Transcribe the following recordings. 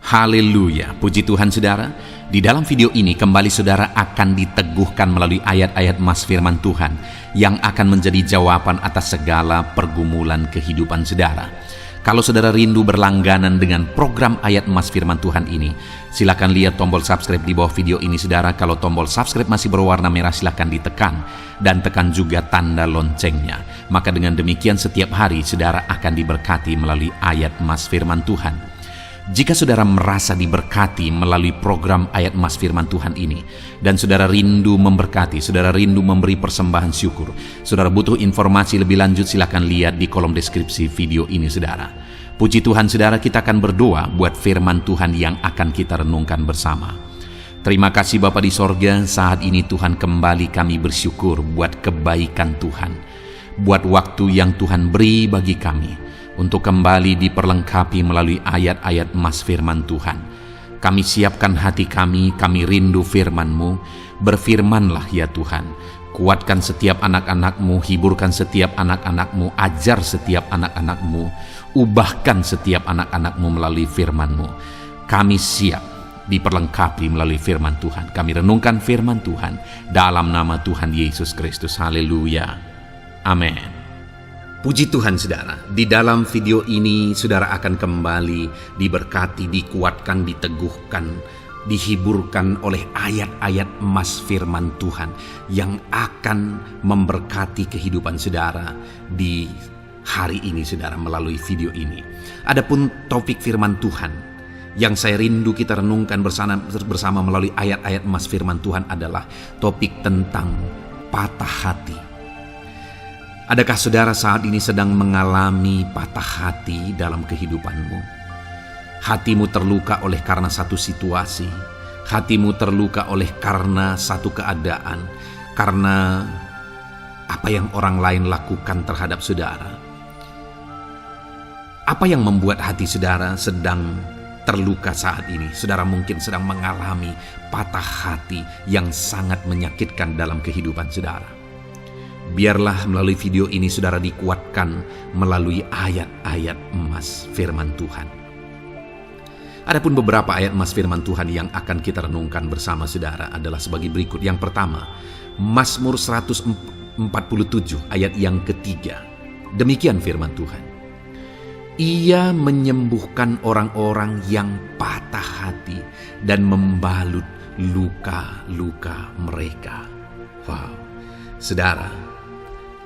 Haleluya, puji Tuhan saudara. Di dalam video ini kembali saudara akan diteguhkan melalui ayat-ayat mas firman Tuhan yang akan menjadi jawaban atas segala pergumulan kehidupan saudara. Kalau saudara rindu berlangganan dengan program ayat mas firman Tuhan ini, silakan lihat tombol subscribe di bawah video ini saudara. Kalau tombol subscribe masih berwarna merah, silakan ditekan dan tekan juga tanda loncengnya. Maka dengan demikian setiap hari saudara akan diberkati melalui ayat mas firman Tuhan. Jika saudara merasa diberkati melalui program ayat mas firman Tuhan ini, dan saudara rindu memberkati, saudara rindu memberi persembahan syukur, saudara butuh informasi lebih lanjut, silakan lihat di kolom deskripsi video ini saudara. Puji Tuhan saudara, kita akan berdoa buat firman Tuhan yang akan kita renungkan bersama. Terima kasih Bapa di sorga, saat ini Tuhan kembali kami bersyukur buat kebaikan Tuhan, buat waktu yang Tuhan beri bagi kami untuk kembali diperlengkapi melalui ayat-ayat mas firman Tuhan. Kami siapkan hati kami rindu firman-Mu. Berfirmanlah ya Tuhan, kuatkan setiap anak-anak-Mu, hiburkan setiap anak-anak-Mu, ajar setiap anak-anak-Mu, ubahkan setiap anak-anak-Mu melalui firman-Mu. Kami siap diperlengkapi melalui firman Tuhan. Kami renungkan firman Tuhan dalam nama Tuhan Yesus Kristus. Haleluya, amin. Puji Tuhan saudara, di dalam video ini saudara akan kembali diberkati, dikuatkan, diteguhkan, dihiburkan oleh ayat-ayat mas firman Tuhan yang akan memberkati kehidupan saudara di hari ini saudara melalui video ini. Adapun topik firman Tuhan yang saya rindu kita renungkan bersama melalui ayat-ayat mas firman Tuhan adalah topik tentang patah hati. Adakah saudara saat ini sedang mengalami patah hati dalam kehidupanmu? Hatimu terluka oleh karena satu situasi, hatimu terluka oleh karena satu keadaan, karena apa yang orang lain lakukan terhadap saudara. Apa yang membuat hati saudara sedang terluka saat ini? Saudara mungkin sedang mengalami patah hati yang sangat menyakitkan dalam kehidupan saudara. Biarlah melalui video ini saudara dikuatkan melalui ayat-ayat emas firman Tuhan. Adapun beberapa ayat emas firman Tuhan yang akan kita renungkan bersama saudara adalah sebagai berikut. Yang pertama, Mazmur 147 ayat yang ketiga. Demikian firman Tuhan. Ia menyembuhkan orang-orang yang patah hati dan membalut luka-luka mereka. Wow, saudara,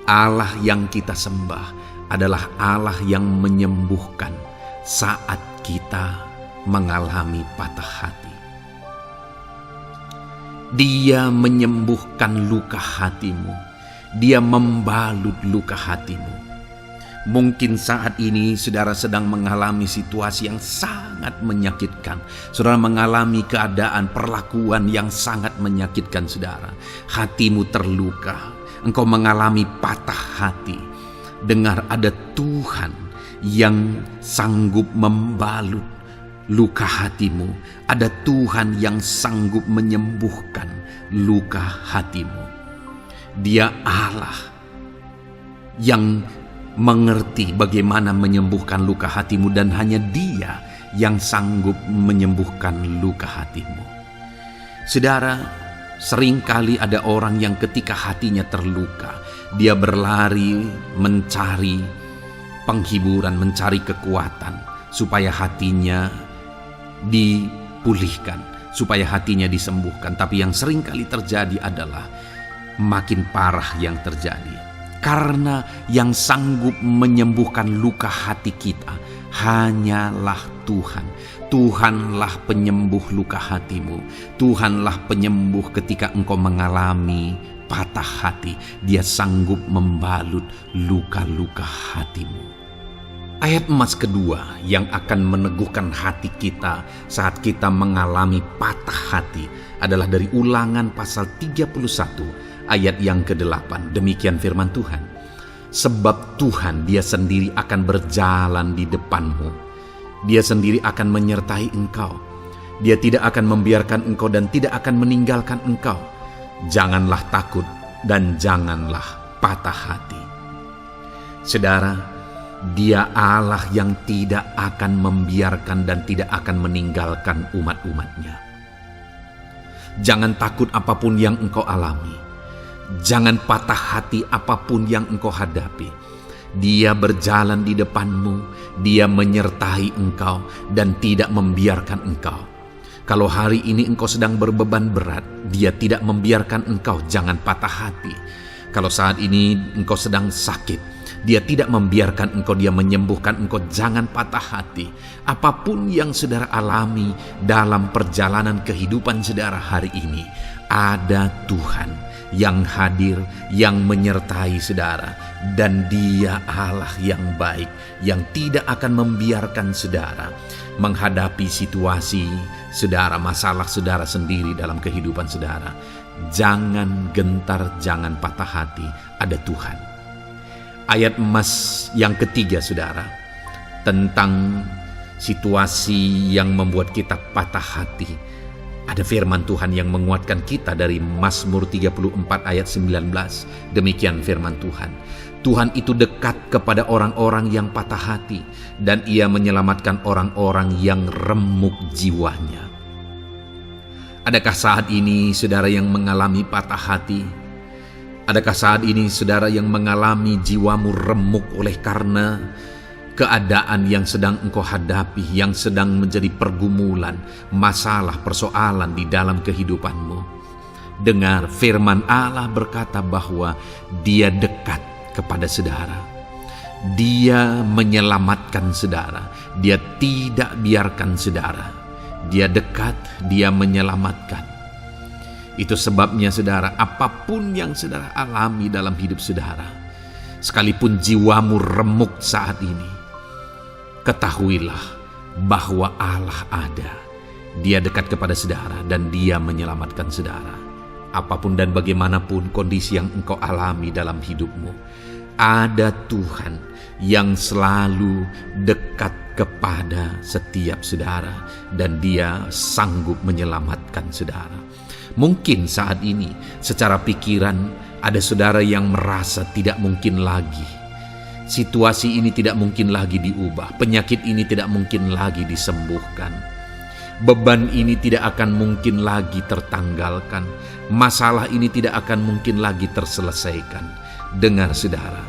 Allah yang kita sembah adalah Allah yang menyembuhkan saat kita mengalami patah hati. Dia menyembuhkan luka hatimu. Dia membalut luka hatimu. Mungkin saat ini saudara sedang mengalami situasi yang sangat menyakitkan. Saudara mengalami keadaan perlakuan yang sangat menyakitkan saudara. Hatimu terluka. Engkau mengalami patah hati. Dengar, ada Tuhan yang sanggup membalut luka hatimu. Ada Tuhan yang sanggup menyembuhkan luka hatimu. Dia Allah yang mengerti bagaimana menyembuhkan luka hatimu, dan hanya Dia yang sanggup menyembuhkan luka hatimu. Saudara, seringkali ada orang yang ketika hatinya terluka, dia berlari mencari penghiburan, mencari kekuatan supaya hatinya dipulihkan, supaya hatinya disembuhkan. Tapi yang seringkali terjadi adalah makin parah yang terjadi. Karena yang sanggup menyembuhkan luka hati kita hanyalah Tuhan. Tuhanlah penyembuh luka hatimu. Tuhanlah penyembuh ketika engkau mengalami patah hati. Dia sanggup membalut luka-luka hatimu. Ayat emas kedua yang akan meneguhkan hati kita saat kita mengalami patah hati adalah dari Ulangan pasal 31 ayat yang ke-8. Demikian firman Tuhan. Sebab Tuhan Dia sendiri akan berjalan di depanmu. Dia sendiri akan menyertai engkau. Dia tidak akan membiarkan engkau dan tidak akan meninggalkan engkau. Janganlah takut dan janganlah patah hati. Saudara, Dia Allah yang tidak akan membiarkan dan tidak akan meninggalkan umat-umatnya. Jangan takut apapun yang engkau alami. Jangan patah hati apapun yang engkau hadapi. Dia berjalan di depanmu, dia menyertai engkau dan tidak membiarkan engkau. Kalau hari ini engkau sedang berbeban berat, dia tidak membiarkan engkau, jangan patah hati. Kalau saat ini engkau sedang sakit, dia tidak membiarkan engkau, dia menyembuhkan engkau, jangan patah hati. Apapun yang saudara alami dalam perjalanan kehidupan saudara hari ini, ada Tuhan yang hadir, yang menyertai saudara. Dan dia Allah yang baik, yang tidak akan membiarkan saudara menghadapi situasi saudara, masalah saudara sendiri dalam kehidupan saudara. Jangan gentar, jangan patah hati, ada Tuhan. Ayat emas yang ketiga saudara, tentang situasi yang membuat kita patah hati. Ada firman Tuhan yang menguatkan kita dari Mazmur 34 ayat 19. Demikian firman Tuhan. Tuhan itu dekat kepada orang-orang yang patah hati, dan ia menyelamatkan orang-orang yang remuk jiwanya. Adakah saat ini saudara yang mengalami patah hati? Adakah saat ini saudara yang mengalami jiwamu remuk oleh karena keadaan yang sedang engkau hadapi, yang sedang menjadi pergumulan, masalah, persoalan di dalam kehidupanmu? Dengar, firman Allah berkata bahwa dia dekat kepada saudara. Dia menyelamatkan saudara. Dia tidak biarkan saudara. Dia dekat, dia menyelamatkan. Itu sebabnya saudara, apapun yang saudara alami dalam hidup saudara, sekalipun jiwamu remuk saat ini, ketahuilah bahwa Allah ada. Dia dekat kepada saudara dan dia menyelamatkan saudara. Apapun dan bagaimanapun kondisi yang engkau alami dalam hidupmu, ada Tuhan yang selalu dekat kepada setiap saudara dan dia sanggup menyelamatkan saudara. Mungkin saat ini secara pikiran ada saudara yang merasa tidak mungkin lagi. Situasi ini tidak mungkin lagi diubah. Penyakit ini tidak mungkin lagi disembuhkan. Beban ini tidak akan mungkin lagi tertanggalkan. Masalah ini tidak akan mungkin lagi terselesaikan. Dengar saudara,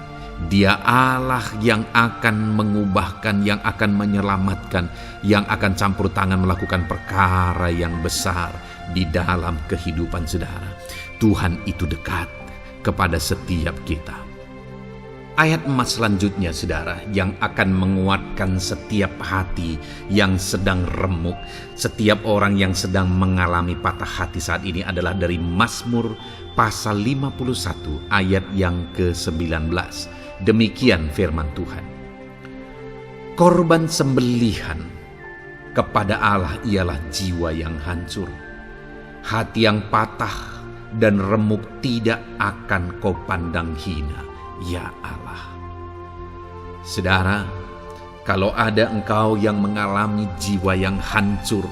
dia Allah yang akan mengubahkan, yang akan menyelamatkan, yang akan campur tangan melakukan perkara yang besar di dalam kehidupan saudara. Tuhan itu dekat kepada setiap kita. Ayat emas selanjutnya saudara, yang akan menguatkan setiap hati yang sedang remuk, setiap orang yang sedang mengalami patah hati saat ini adalah dari Mazmur pasal 51 ayat yang ke-19. Demikian firman Tuhan. Korban sembelihan kepada Allah ialah jiwa yang hancur. Hati yang patah dan remuk tidak akan kau pandang hina, ya Allah. Saudara, kalau ada engkau yang mengalami jiwa yang hancur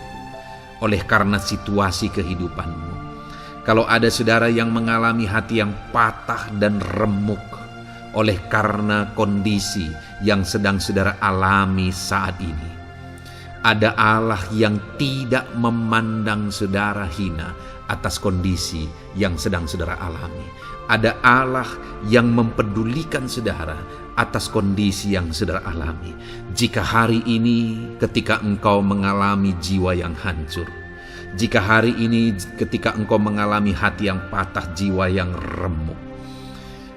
oleh karena situasi kehidupanmu, kalau ada saudara yang mengalami hati yang patah dan remuk oleh karena kondisi yang sedang saudara alami saat ini, ada Allah yang tidak memandang saudara hina atas kondisi yang sedang saudara alami. Ada Allah yang mempedulikan saudara atas kondisi yang saudara alami. Jika hari ini ketika engkau mengalami jiwa yang hancur, jika hari ini ketika engkau mengalami hati yang patah, jiwa yang remuk,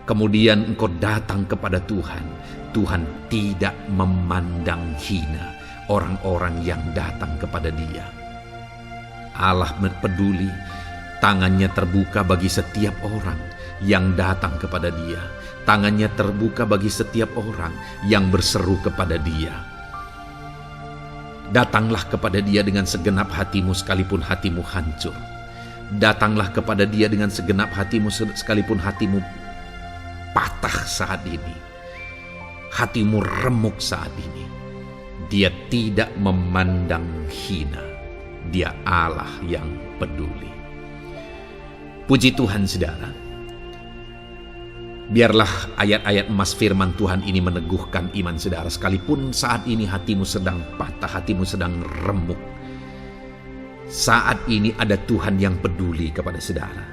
kemudian engkau datang kepada Tuhan, Tuhan tidak memandang hina orang-orang yang datang kepada Dia. Allah peduli, tangannya terbuka bagi setiap orang yang datang kepada Dia. Tangannya terbuka bagi setiap orang yang berseru kepada Dia. Datanglah kepada Dia dengan segenap hatimu sekalipun hatimu hancur. Datanglah kepada Dia dengan segenap hatimu sekalipun hatimu patah saat ini. Hatimu remuk saat ini. Dia tidak memandang hina. Dia Allah yang peduli. Puji Tuhan saudara. Biarlah ayat-ayat emas firman Tuhan ini meneguhkan iman saudara, sekalipun saat ini hatimu sedang patah, hatimu sedang remuk. Saat ini ada Tuhan yang peduli kepada saudara.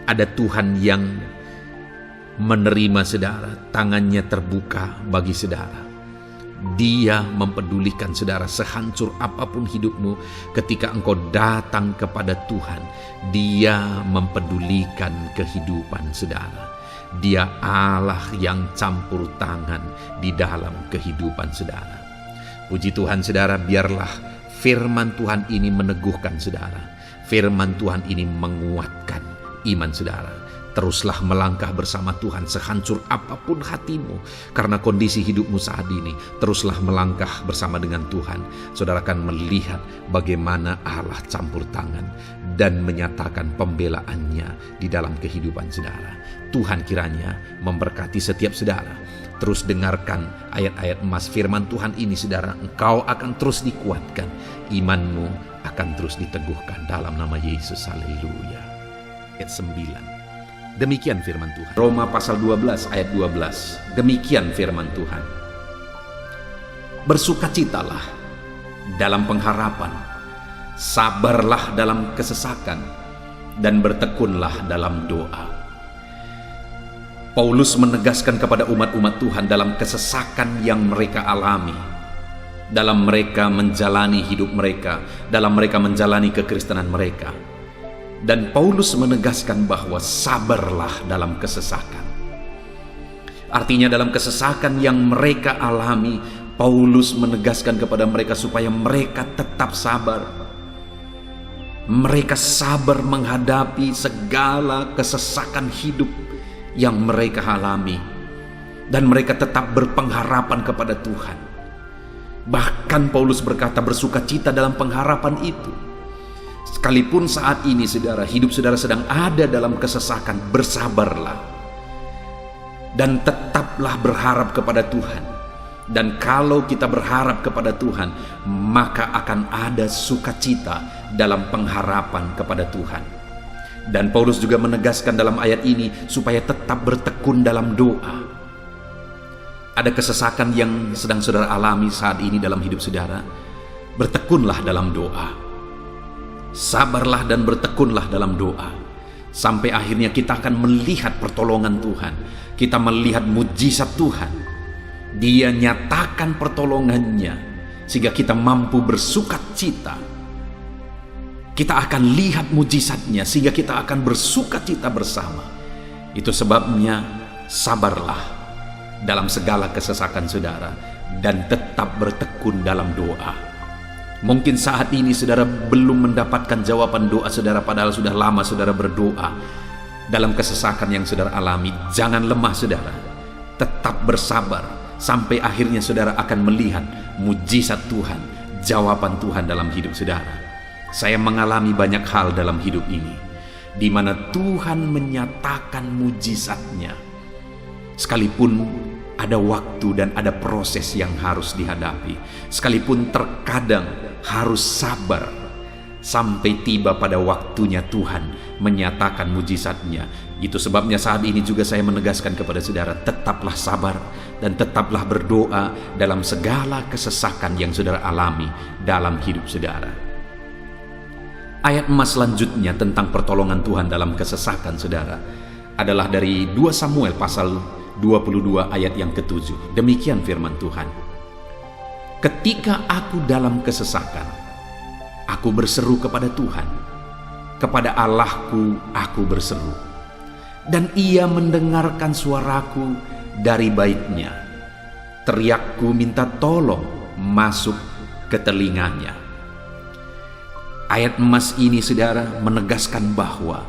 Ada Tuhan yang menerima saudara, tangannya terbuka bagi saudara. Dia mempedulikan saudara sehancur apapun hidupmu. Ketika engkau datang kepada Tuhan, Dia mempedulikan kehidupan saudara. Dia Allah yang campur tangan di dalam kehidupan saudara. Puji Tuhan saudara, biarlah firman Tuhan ini meneguhkan saudara. Firman Tuhan ini menguatkan iman saudara. Teruslah melangkah bersama Tuhan sehancur apapun hatimu karena kondisi hidupmu saat ini. Teruslah melangkah bersama dengan Tuhan. Saudara akan melihat bagaimana Allah campur tangan dan menyatakan pembelaannya di dalam kehidupan saudara. Tuhan kiranya memberkati setiap saudara. Terus dengarkan ayat-ayat emas firman Tuhan ini saudara. Engkau akan terus dikuatkan. Imanmu akan terus diteguhkan dalam nama Yesus. Haleluya. Ayat 9. Demikian firman Tuhan. Roma pasal 12 ayat 12. Demikian firman Tuhan. Bersukacitalah dalam pengharapan, sabarlah dalam kesesakan, dan bertekunlah dalam doa. Paulus menegaskan kepada umat-umat Tuhan dalam kesesakan yang mereka alami, dalam mereka menjalani hidup mereka, dalam mereka menjalani kekristenan mereka. Dan Paulus menegaskan bahwa sabarlah dalam kesesakan. Artinya dalam kesesakan yang mereka alami, Paulus menegaskan kepada mereka supaya mereka tetap sabar. Mereka sabar menghadapi segala kesesakan hidup yang mereka alami. Dan mereka tetap berpengharapan kepada Tuhan. Bahkan Paulus berkata bersukacita dalam pengharapan itu. Sekalipun saat ini saudara, hidup saudara sedang ada dalam kesesakan, bersabarlah. Dan tetaplah berharap kepada Tuhan. Dan kalau kita berharap kepada Tuhan, maka akan ada sukacita dalam pengharapan kepada Tuhan. Dan Paulus juga menegaskan dalam ayat ini supaya tetap bertekun dalam doa. Ada kesesakan yang sedang saudara alami saat ini dalam hidup saudara. Bertekunlah dalam doa. Sabarlah dan bertekunlah dalam doa. Sampai akhirnya kita akan melihat pertolongan Tuhan. Kita melihat mujizat Tuhan. Dia nyatakan pertolongannya sehingga kita mampu bersukacita. Kita akan lihat mujizatnya sehingga kita akan bersukacita bersama. Itu sebabnya sabarlah dalam segala kesesakan saudara dan tetap bertekun dalam doa. Mungkin saat ini saudara belum mendapatkan jawaban doa saudara, padahal sudah lama saudara berdoa. Dalam kesesakan yang saudara alami, jangan lemah saudara. Tetap bersabar sampai akhirnya saudara akan melihat mujizat Tuhan, jawaban Tuhan dalam hidup saudara. Saya mengalami banyak hal dalam hidup ini, di mana Tuhan menyatakan mujizatnya. Sekalipun ada waktu dan ada proses yang harus dihadapi, sekalipun terkadang harus sabar sampai tiba pada waktunya Tuhan menyatakan mujizatnya. Itu sebabnya saat ini juga saya menegaskan kepada saudara, tetaplah sabar dan tetaplah berdoa dalam segala kesesakan yang saudara alami dalam hidup saudara. Ayat emas selanjutnya tentang pertolongan Tuhan dalam kesesakan saudara adalah dari 2 Samuel pasal 22 ayat yang ke-7. Demikian firman Tuhan. Ketika aku dalam kesesakan, aku berseru kepada Tuhan. Kepada Allahku aku berseru. Dan Ia mendengarkan suaraku dari baitnya. Teriakku minta tolong masuk ke telinganya. Ayat emas ini saudara menegaskan bahwa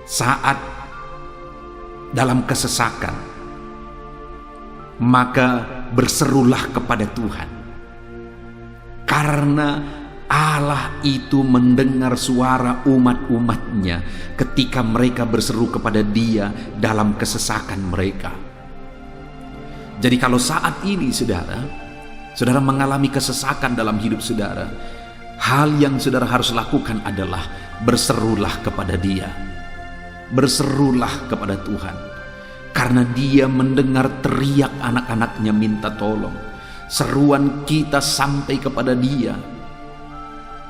saat dalam kesesakan, maka berserulah kepada Tuhan. Karena Allah itu mendengar suara umat-umatnya ketika mereka berseru kepada Dia dalam kesesakan mereka. Jadi kalau saat ini saudara mengalami kesesakan dalam hidup saudara, hal yang saudara harus lakukan adalah berserulah kepada Dia. Berserulah kepada Tuhan. karena Dia mendengar teriak anak-anaknya minta tolong. Seruan kita sampai kepada Dia.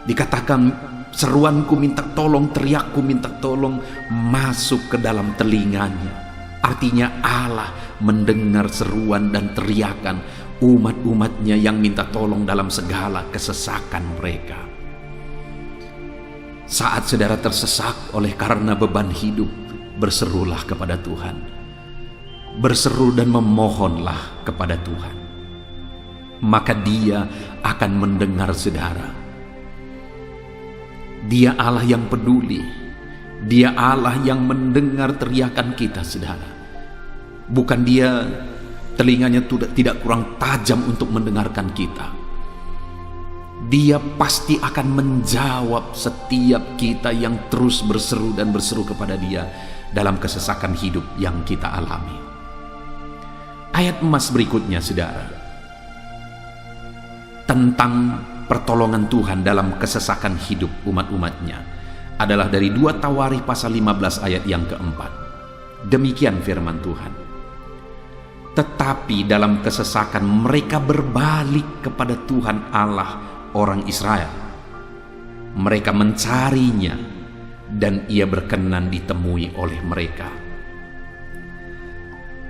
Dikatakan, seruanku minta tolong, teriakku minta tolong masuk ke dalam telinganya. Artinya Allah mendengar seruan dan teriakan umat-umatnya yang minta tolong dalam segala kesesakan mereka. Saat saudara tersesak oleh karena beban hidup, berserulah kepada Tuhan. Berseru dan memohonlah kepada Tuhan. Maka Dia akan mendengar saudara. Dia Allah yang peduli. Dia Allah yang mendengar teriakan kita, saudara. Bukan Dia telinganya tidak kurang tajam untuk mendengarkan kita. Dia pasti akan menjawab setiap kita yang terus berseru dan berseru kepada Dia dalam kesesakan hidup yang kita alami. Ayat emas berikutnya, saudara, tentang pertolongan Tuhan dalam kesesakan hidup umat-umatnya adalah dari 2 Tawarikh pasal 15 ayat yang keempat. Demikian firman Tuhan. Tetapi dalam kesesakan mereka berbalik kepada Tuhan Allah orang Israel. Mereka mencarinya dan Ia berkenan ditemui oleh mereka.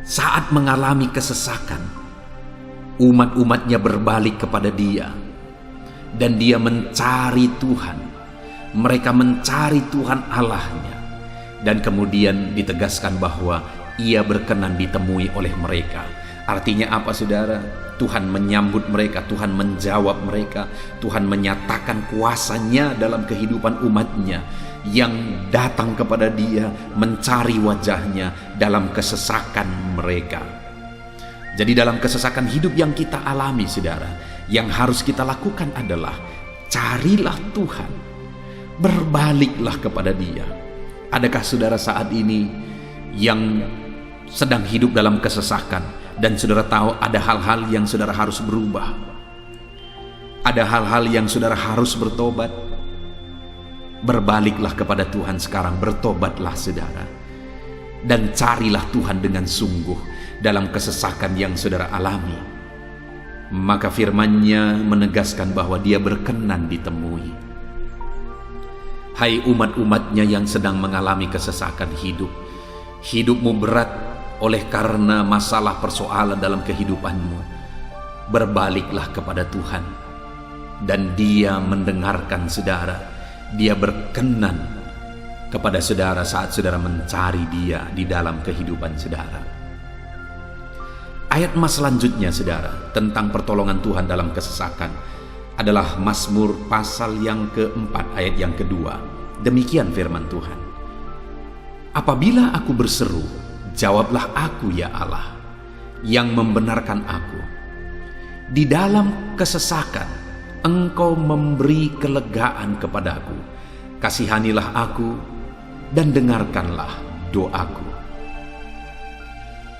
Saat mengalami kesesakan, umat-umatnya berbalik kepada Dia dan Dia mencari Tuhan. Mereka mencari Tuhan Allahnya, dan kemudian ditegaskan bahwa Ia berkenan ditemui oleh mereka. Artinya apa, saudara? Tuhan menyambut mereka, Tuhan menjawab mereka, Tuhan menyatakan kuasa-Nya dalam kehidupan umatnya yang datang kepada Dia, mencari wajah-Nya dalam kesesakan mereka. Jadi dalam kesesakan hidup yang kita alami, saudara, yang harus kita lakukan adalah carilah Tuhan. Berbaliklah kepada Dia. Adakah saudara saat ini yang sedang hidup dalam kesesakan dan saudara tahu ada hal-hal yang saudara harus berubah? Ada hal-hal yang saudara harus bertobat? Berbaliklah kepada Tuhan sekarang, bertobatlah saudara. Dan carilah Tuhan dengan sungguh dalam kesesakan yang saudara alami. Maka firman-Nya menegaskan bahwa Dia berkenan ditemui. Hai umat-umatnya yang sedang mengalami kesesakan hidup, hidupmu berat oleh karena masalah persoalan dalam kehidupanmu, berbaliklah kepada Tuhan dan Dia mendengarkan saudara. Dia berkenan kepada saudara saat saudara mencari Dia di dalam kehidupan saudara. Ayat emas selanjutnya, saudara, tentang pertolongan Tuhan dalam kesesakan adalah Mazmur pasal yang keempat ayat yang kedua. Demikian firman Tuhan. Apabila aku berseru, jawablah aku ya Allah, yang membenarkan aku. Di dalam kesesakan, Engkau memberi kelegaan kepadaku. Kasihanilah aku dan dengarkanlah doaku.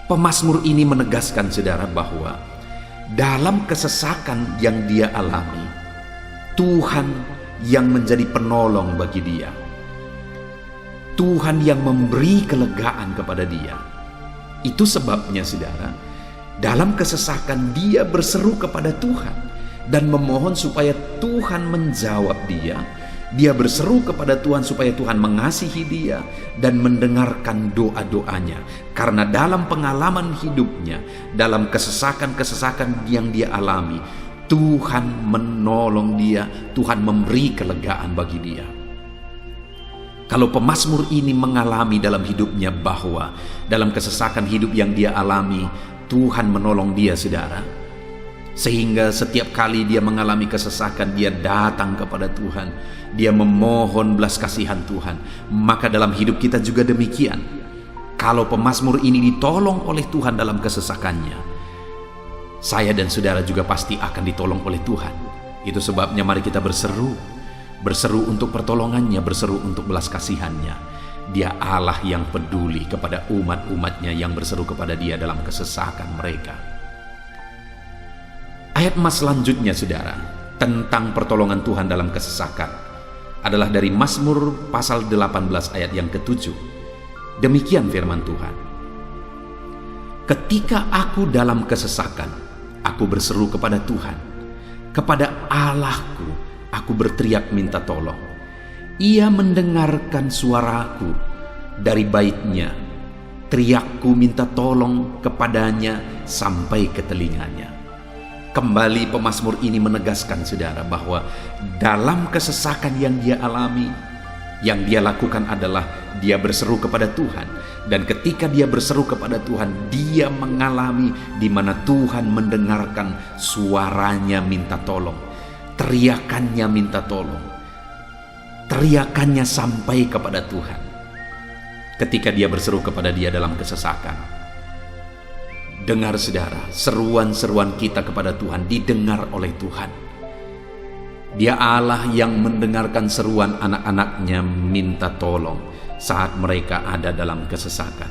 Pemazmur ini menegaskan saudara bahwa dalam kesesakan yang dia alami, Tuhan yang menjadi penolong bagi dia. Tuhan yang memberi kelegaan kepada dia. Itu sebabnya saudara, dalam kesesakan dia berseru kepada Tuhan dan memohon supaya Tuhan menjawab dia. Dia berseru kepada Tuhan supaya Tuhan mengasihi dia dan mendengarkan doa-doanya. Karena dalam pengalaman hidupnya, dalam kesesakan-kesesakan yang dia alami, Tuhan menolong dia, Tuhan memberi kelegaan bagi dia. Kalau pemazmur ini mengalami dalam hidupnya bahwa dalam kesesakan hidup yang dia alami, Tuhan menolong dia, saudara. Sehingga setiap kali dia mengalami kesesakan, dia datang kepada Tuhan, dia memohon belas kasihan Tuhan. Maka dalam hidup kita juga demikian. Kalau pemazmur ini ditolong oleh Tuhan dalam kesesakannya, saya dan saudara juga pasti akan ditolong oleh Tuhan. Itu sebabnya mari kita berseru untuk pertolongannya, berseru untuk belas kasihannya. Dia Allah yang peduli kepada umat-umatnya yang berseru kepada dia dalam kesesakan mereka. Ayat emas selanjutnya, saudara, tentang pertolongan Tuhan dalam kesesakan adalah dari Mazmur pasal 18 ayat yang ke-7. Demikian firman Tuhan. Ketika aku dalam kesesakan, aku berseru kepada Tuhan. Kepada Allahku, aku berteriak minta tolong. Ia mendengarkan suaraku dari baitnya. Teriakku minta tolong kepadanya sampai ke telinganya. Kembali pemazmur ini menegaskan saudara bahwa dalam kesesakan yang dia alami, yang dia lakukan adalah dia berseru kepada Tuhan. Dan ketika dia berseru kepada Tuhan, dia mengalami di mana Tuhan mendengarkan suaranya minta tolong, teriakannya minta tolong, teriakannya sampai kepada Tuhan. Ketika dia berseru kepada dia dalam kesesakan, dengar saudara, seruan-seruan kita kepada Tuhan didengar oleh Tuhan. Dia Allah yang mendengarkan seruan anak-anaknya minta tolong saat mereka ada dalam kesesakan.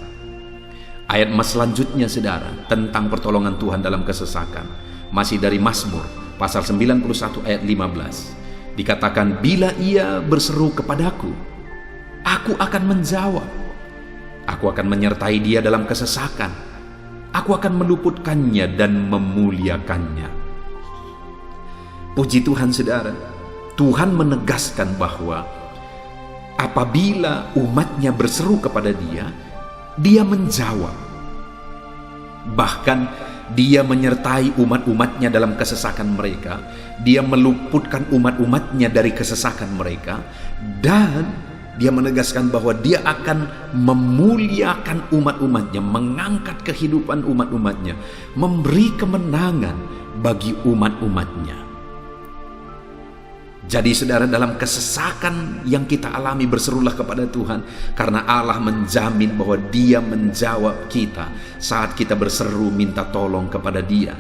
Ayat selanjutnya saudara, tentang pertolongan Tuhan dalam kesesakan, masih dari Mazmur pasal 91 ayat 15. Dikatakan, bila ia berseru kepadaku, aku akan menjawab. Aku akan menyertai dia dalam kesesakan. Aku akan meluputkannya dan memuliakannya. Puji Tuhan saudara, Tuhan menegaskan bahwa apabila umatnya berseru kepada dia, dia menjawab. Bahkan dia menyertai umat-umatnya dalam kesesakan mereka. Dia meluputkan umat-umatnya dari kesesakan mereka. Dan dia menegaskan bahwa dia akan memuliakan umat-umatnya, mengangkat kehidupan umat-umatnya, memberi kemenangan bagi umat-umatnya. Jadi saudara, dalam kesesakan yang kita alami, berserulah kepada Tuhan, karena Allah menjamin bahwa dia menjawab kita saat kita berseru minta tolong kepada dia.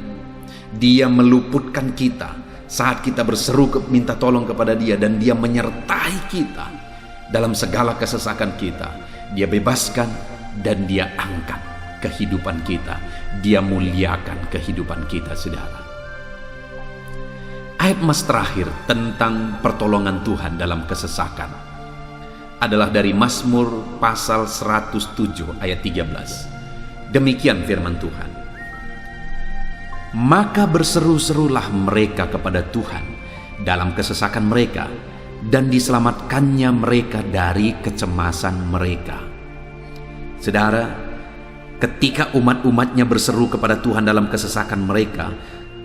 Dia meluputkan kita saat kita berseru minta tolong kepada dia, dan dia menyertai kita dalam segala kesesakan kita. Dia bebaskan dan dia angkat kehidupan kita. Dia muliakan kehidupan kita saudara. Ayat terakhir tentang pertolongan Tuhan dalam kesesakan adalah dari Mazmur pasal 107 ayat 13. Demikian firman Tuhan. Maka berseru-serulah mereka kepada Tuhan dalam kesesakan mereka, dan diselamatkannya mereka dari kecemasan mereka. Saudara, ketika umat-umatnya berseru kepada Tuhan dalam kesesakan mereka,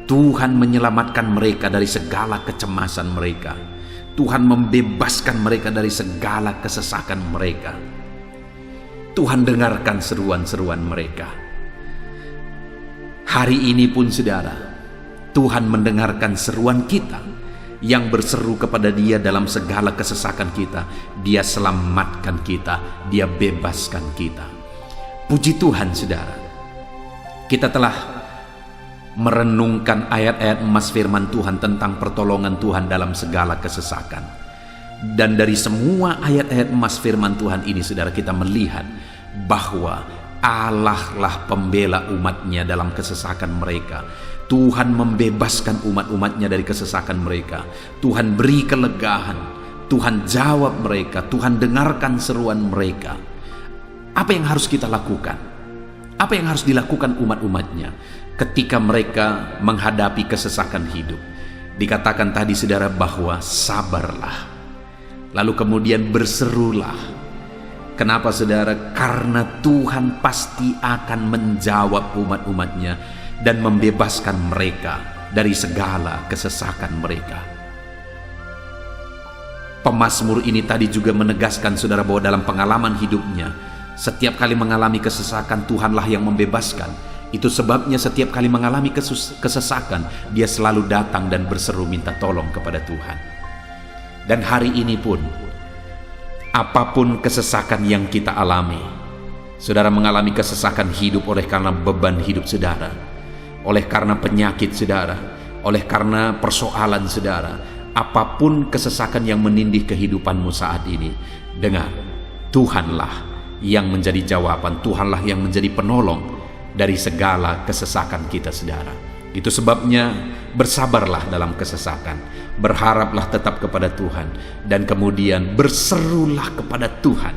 Tuhan menyelamatkan mereka dari segala kecemasan mereka. Tuhan membebaskan mereka dari segala kesesakan mereka. Tuhan dengarkan seruan-seruan mereka. Hari ini pun saudara, Tuhan mendengarkan seruan kita yang berseru kepada dia dalam segala kesesakan kita. Dia selamatkan kita, dia bebaskan kita. Puji Tuhan saudara, kita telah merenungkan ayat-ayat emas firman Tuhan tentang pertolongan Tuhan dalam segala kesesakan. Dan dari semua ayat-ayat emas firman Tuhan ini saudara, kita melihat bahwa Allah lah pembela umatnya dalam kesesakan mereka. Tuhan membebaskan umat-umatnya dari kesesakan mereka. Tuhan beri kelegaan, Tuhan jawab mereka, Tuhan dengarkan seruan mereka. Apa yang harus kita lakukan? Apa yang harus dilakukan umat-umatnya ketika mereka menghadapi kesesakan hidup? Dikatakan tadi saudara bahwa sabarlah, lalu kemudian berserulah. Kenapa saudara? Karena Tuhan pasti akan menjawab umat-umatnya dan membebaskan mereka dari segala kesesakan mereka. Pemazmur ini tadi juga menegaskan saudara bahwa dalam pengalaman hidupnya, setiap kali mengalami kesesakan, Tuhanlah yang membebaskan. Itu sebabnya setiap kali mengalami kesesakan, dia selalu datang dan berseru minta tolong kepada Tuhan. Dan hari ini pun, apapun kesesakan yang kita alami, saudara mengalami kesesakan hidup oleh karena beban hidup saudara, oleh karena penyakit saudara, oleh karena persoalan saudara, apapun kesesakan yang menindih kehidupanmu saat ini, dengar, Tuhanlah yang menjadi jawaban, Tuhanlah yang menjadi penolong dari segala kesesakan kita saudara. Itu sebabnya bersabarlah dalam kesesakan, berharaplah tetap kepada Tuhan, dan kemudian berserulah kepada Tuhan,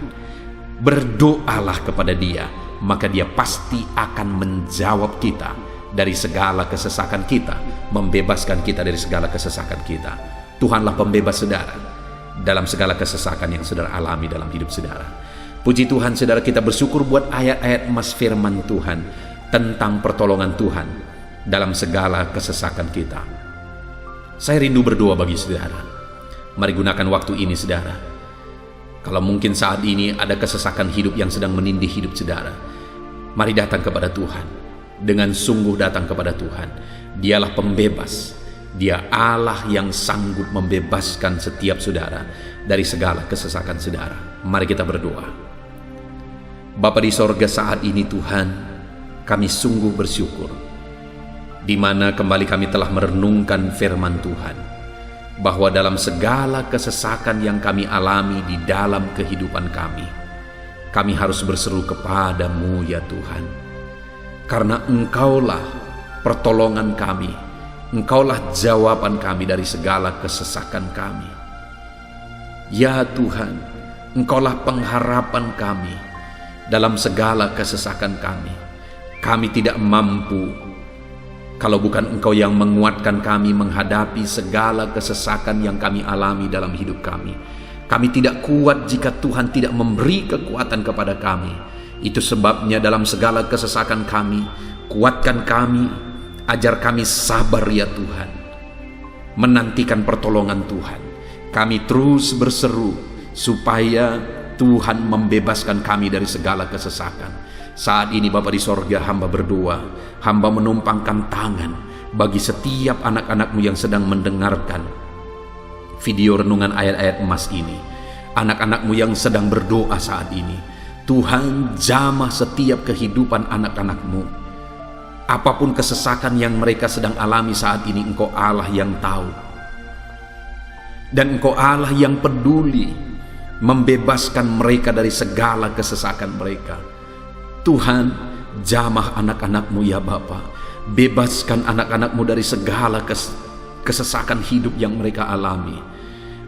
berdoalah kepada Dia, maka Dia pasti akan menjawab kita dari segala kesesakan kita, membebaskan kita dari segala kesesakan kita. Tuhanlah pembebas saudara dalam segala kesesakan yang saudara alami dalam hidup saudara. Puji Tuhan saudara, kita bersyukur buat ayat-ayat emas firman Tuhan tentang pertolongan Tuhan dalam segala kesesakan kita. Saya rindu berdoa bagi saudara. Mari gunakan waktu ini saudara. Kalau mungkin saat ini ada kesesakan hidup yang sedang menindih hidup saudara, mari datang kepada Tuhan. Dengan sungguh datang kepada Tuhan. Dialah pembebas. Dia Allah yang sanggup membebaskan setiap saudara dari segala kesesakan saudara. Mari kita berdoa. Bapa di sorga, saat ini Tuhan, kami sungguh bersyukur di mana kembali kami telah merenungkan firman Tuhan, bahwa dalam segala kesesakan yang kami alami di dalam kehidupan kami harus berseru kepadamu ya Tuhan, karena Engkaulah pertolongan kami, Engkaulah jawaban kami dari segala kesesakan kami. Ya Tuhan, Engkaulah pengharapan kami dalam segala kesesakan kami. Kami tidak mampu kalau bukan Engkau yang menguatkan kami menghadapi segala kesesakan yang kami alami dalam hidup kami. Kami tidak kuat jika Tuhan tidak memberi kekuatan kepada kami. Itu sebabnya dalam segala kesesakan kami, kuatkan kami, ajar kami sabar ya Tuhan, menantikan pertolongan Tuhan. Kami terus berseru supaya Tuhan membebaskan kami dari segala kesesakan. Saat ini Bapa di sorga, hamba berdoa, hamba menumpangkan tangan bagi setiap anak-anak-Mu yang sedang mendengarkan video renungan ayat-ayat emas ini. Anak-anak-Mu yang sedang berdoa saat ini, Tuhan jamah setiap kehidupan anak-anak-Mu. Apapun kesesakan yang mereka sedang alami saat ini, Engkau Allah yang tahu. Dan Engkau Allah yang peduli membebaskan mereka dari segala kesesakan mereka. Tuhan, jamah anak-anak-Mu ya Bapa. Bebaskan anak-anak-Mu dari segala kesesakan hidup yang mereka alami.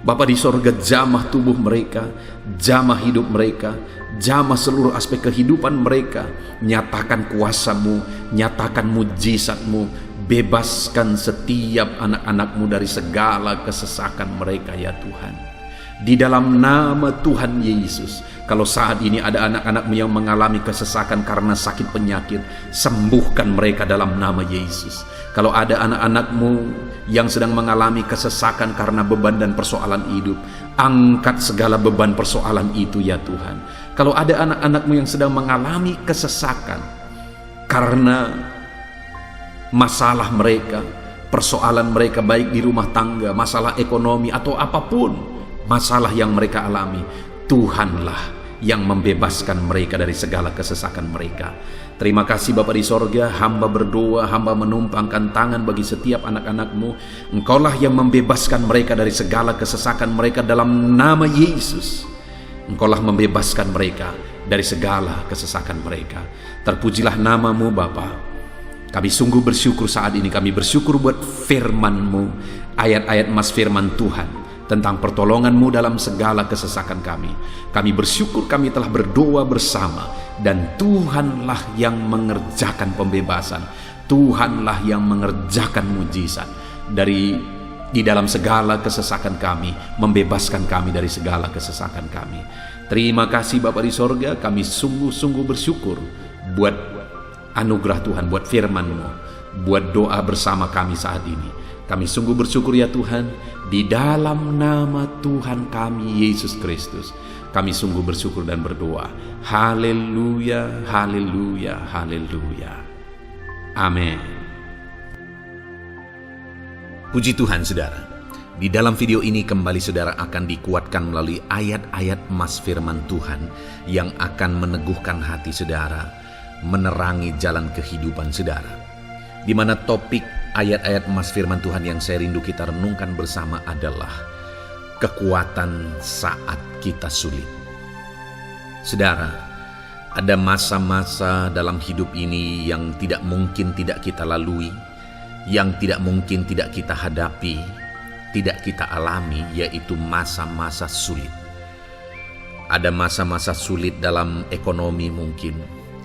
Bapa di sorga, jamah tubuh mereka, jamah hidup mereka, jamah seluruh aspek kehidupan mereka. Nyatakan kuasa-Mu, nyatakan mujizat-Mu, bebaskan setiap anak-anak-Mu dari segala kesesakan mereka ya Tuhan. Di dalam nama Tuhan Yesus, kalau saat ini ada anak-anak-Mu yang mengalami kesesakan karena sakit penyakit, sembuhkan mereka dalam nama Yesus. Kalau ada anak-anak-Mu yang sedang mengalami kesesakan karena beban dan persoalan hidup, angkat segala beban persoalan itu ya Tuhan. Kalau ada anak-anak-Mu yang sedang mengalami kesesakan karena masalah mereka, persoalan mereka baik di rumah tangga, masalah ekonomi atau apapun masalah yang mereka alami, Tuhanlah yang membebaskan mereka dari segala kesesakan mereka. Terima kasih Bapa di sorga, hamba berdoa, hamba menumpangkan tangan bagi setiap anak-anak-Mu. Engkaulah yang membebaskan mereka dari segala kesesakan mereka dalam nama Yesus. Engkaulah membebaskan mereka dari segala kesesakan mereka. Terpujilah nama-Mu Bapa. Kami sungguh bersyukur saat ini, kami bersyukur buat firman-Mu, ayat-ayat emas firman Tuhan tentang pertolongan-Mu dalam segala kesesakan kami. Kami bersyukur kami telah berdoa bersama, dan Tuhanlah yang mengerjakan pembebasan, Tuhanlah yang mengerjakan mujizat di dalam segala kesesakan kami, membebaskan kami dari segala kesesakan kami. Terima kasih Bapa di sorga, kami sungguh-sungguh bersyukur buat anugerah Tuhan, buat firman-Mu, buat doa bersama kami saat ini. Kami sungguh bersyukur ya Tuhan, di dalam nama Tuhan kami Yesus Kristus, kami sungguh bersyukur dan berdoa. Haleluya, haleluya, haleluya. Amin. Puji Tuhan saudara, di dalam video ini kembali saudara akan dikuatkan melalui ayat-ayat emas firman Tuhan yang akan meneguhkan hati saudara, menerangi jalan kehidupan saudara. Di mana topik ayat-ayat emas firman Tuhan yang saya rindu kita renungkan bersama adalah kekuatan saat kita sulit. Saudara, ada masa-masa dalam hidup ini yang tidak mungkin tidak kita lalui, yang tidak mungkin tidak kita hadapi, tidak kita alami, yaitu masa-masa sulit. Ada masa-masa sulit dalam ekonomi mungkin,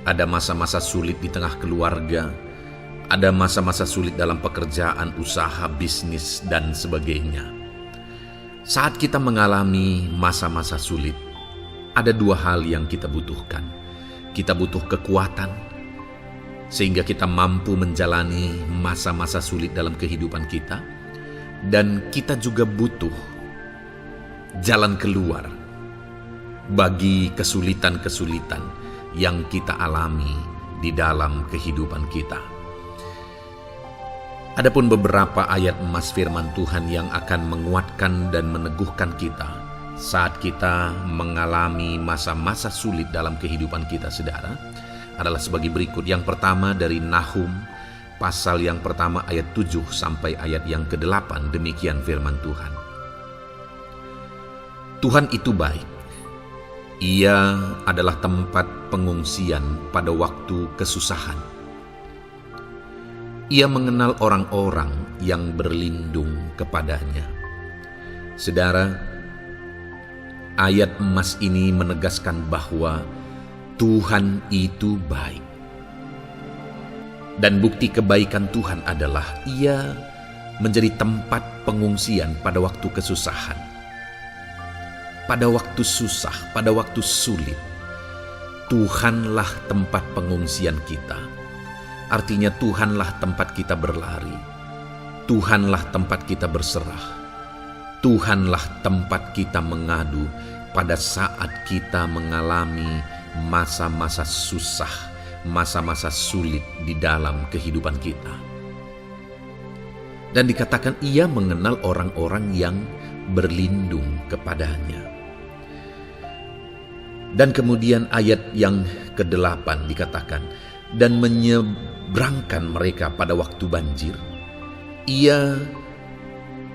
Ada masa-masa sulit di tengah keluarga, ada masa-masa sulit dalam pekerjaan, usaha, bisnis, dan sebagainya. Saat kita mengalami masa-masa sulit, ada dua hal yang kita butuhkan. Kita butuh kekuatan, sehingga kita mampu menjalani masa-masa sulit dalam kehidupan kita. Dan kita juga butuh jalan keluar bagi kesulitan-kesulitan yang kita alami di dalam kehidupan kita. Adapun beberapa ayat emas firman Tuhan yang akan menguatkan dan meneguhkan kita saat kita mengalami masa-masa sulit dalam kehidupan kita, saudara, adalah sebagai berikut. Yang pertama dari Nahum pasal yang pertama ayat 7 sampai ayat yang ke-8. Demikian firman Tuhan. Tuhan itu baik. Ia adalah tempat pengungsian pada waktu kesusahan. Ia mengenal orang-orang yang berlindung kepadanya. Saudara, ayat emas ini menegaskan bahwa Tuhan itu baik. Dan bukti kebaikan Tuhan adalah Ia menjadi tempat pengungsian pada waktu kesusahan. Pada waktu susah, pada waktu sulit, Tuhanlah tempat pengungsian kita. Artinya Tuhanlah tempat kita berlari, Tuhanlah tempat kita berserah, Tuhanlah tempat kita mengadu pada saat kita mengalami masa-masa susah, masa-masa sulit di dalam kehidupan kita. Dan dikatakan Ia mengenal orang-orang yang berlindung kepadanya. Dan kemudian ayat yang ke-8 dikatakan, dan menyeberangkan mereka pada waktu banjir. Ia